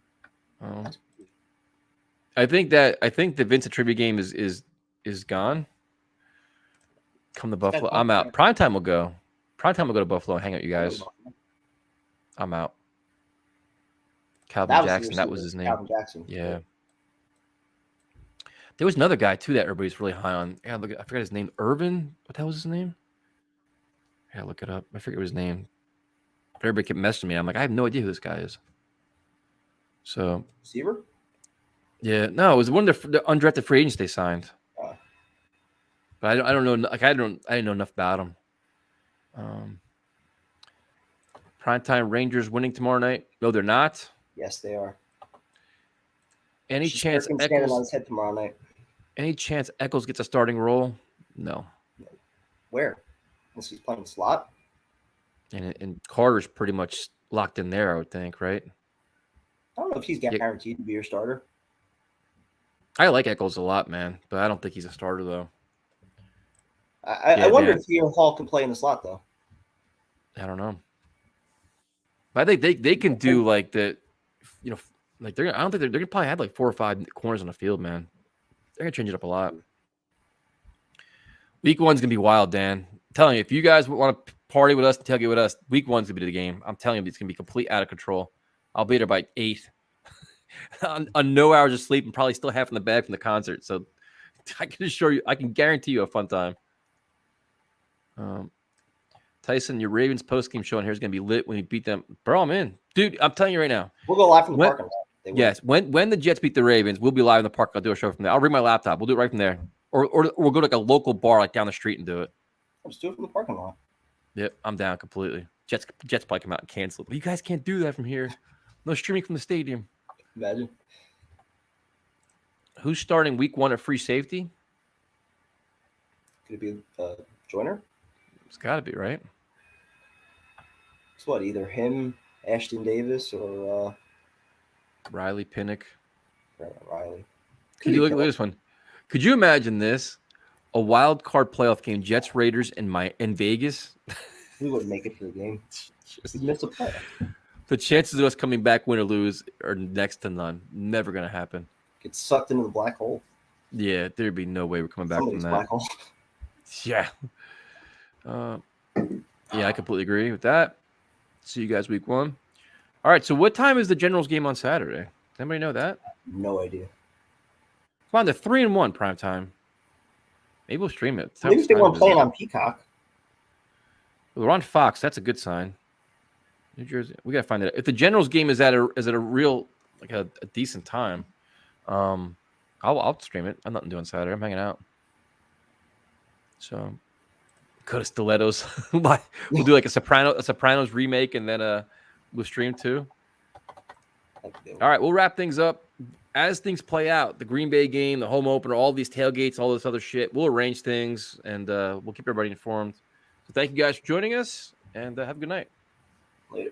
I think the Vincent trivia game is gone. Come to Buffalo. I'm out. Primetime will go. Primetime will go to Buffalo and hang out, you guys. I'm out. Calvin Jackson, that was his name. Calvin Jackson. Yeah. There was another guy too that everybody's really high on. Yeah, look, I forgot his name. Irvin. What the hell was his name? Yeah, look it up. I forget his name. Everybody kept messaging me. I'm like, I have no idea who this guy is. So Receiver? yeah, no, it was one of the undrafted free agents they signed. But I don't know. Like I didn't know enough about him. Primetime Rangers winning tomorrow night? No, they're not. Yes, they are. Any chance standing on Eccles? his head tomorrow night? Any chance Eccles gets a starting role? No. Where? Unless he's playing slot. And Carter's pretty much locked in there, I would think, right? I don't know if he's guaranteed to be your starter. I like Eccles a lot, man, but I don't think he's a starter though. I wonder if Theo Hall can play in the slot though. I don't know. But I think they can do like the, like I don't think they're gonna probably have like 4 or 5 corners on the field, man. They're gonna change it up a lot. Week 1's gonna be wild, Dan. I'm telling you, if you guys want to party with us and tailgate with us, week 1's gonna be the game. I'm telling you, it's gonna be complete out of control. I'll be there by 8 on no hours of sleep and probably still half in the bag from the concert. So I can assure you, I can guarantee you a fun time. Tyson, your Ravens post-game show on here is going to be lit when you beat them. Bro, I'm in. Dude, I'm telling you right now. We'll go live from the parking lot. Yes, when the Jets beat the Ravens, we'll be live in the park. I'll do a show from there. I'll bring my laptop. We'll do it right from there. Or we'll go to like a local bar like down the street and do it. Let's do it from the parking lot. Yep, I'm down completely. Jets probably come out and cancel it. But you guys can't do that from here. No streaming from the stadium. Imagine. Who's starting week 1 at free safety? Could it be Joyner? It's got to be, right? It's what, either him, Ashton Davis, or Riley Pinnock. Riley. Could you look at this one? Could you imagine this? A wild card playoff game, Jets Raiders in Vegas. We wouldn't make it to the game. We'd miss a play. The chances of us coming back, win or lose, are next to none. Never going to happen. Get sucked into the black hole. Yeah, there'd be no way we're coming back from that. Black hole. Yeah. Yeah, I completely agree with that. See you guys week 1. All right, so what time is the Generals game on Saturday? Does anybody know that? No idea. Come on, they're 3-1 prime time. Maybe we'll stream it. At least they weren't playing on Peacock. We're on Fox. That's a good sign. New Jersey. We gotta find that. If the Generals game is at a real like a decent time, I'll stream it. I'm nothing doing Saturday. I'm hanging out. So go to Stilettos. We'll do like a Sopranos remake, and then we'll stream too. All right, we'll wrap things up. As things play out, the Green Bay game, the home opener, all these tailgates, all this other shit, we'll arrange things, and we'll keep everybody informed. So thank you guys for joining us, and have a good night. Later.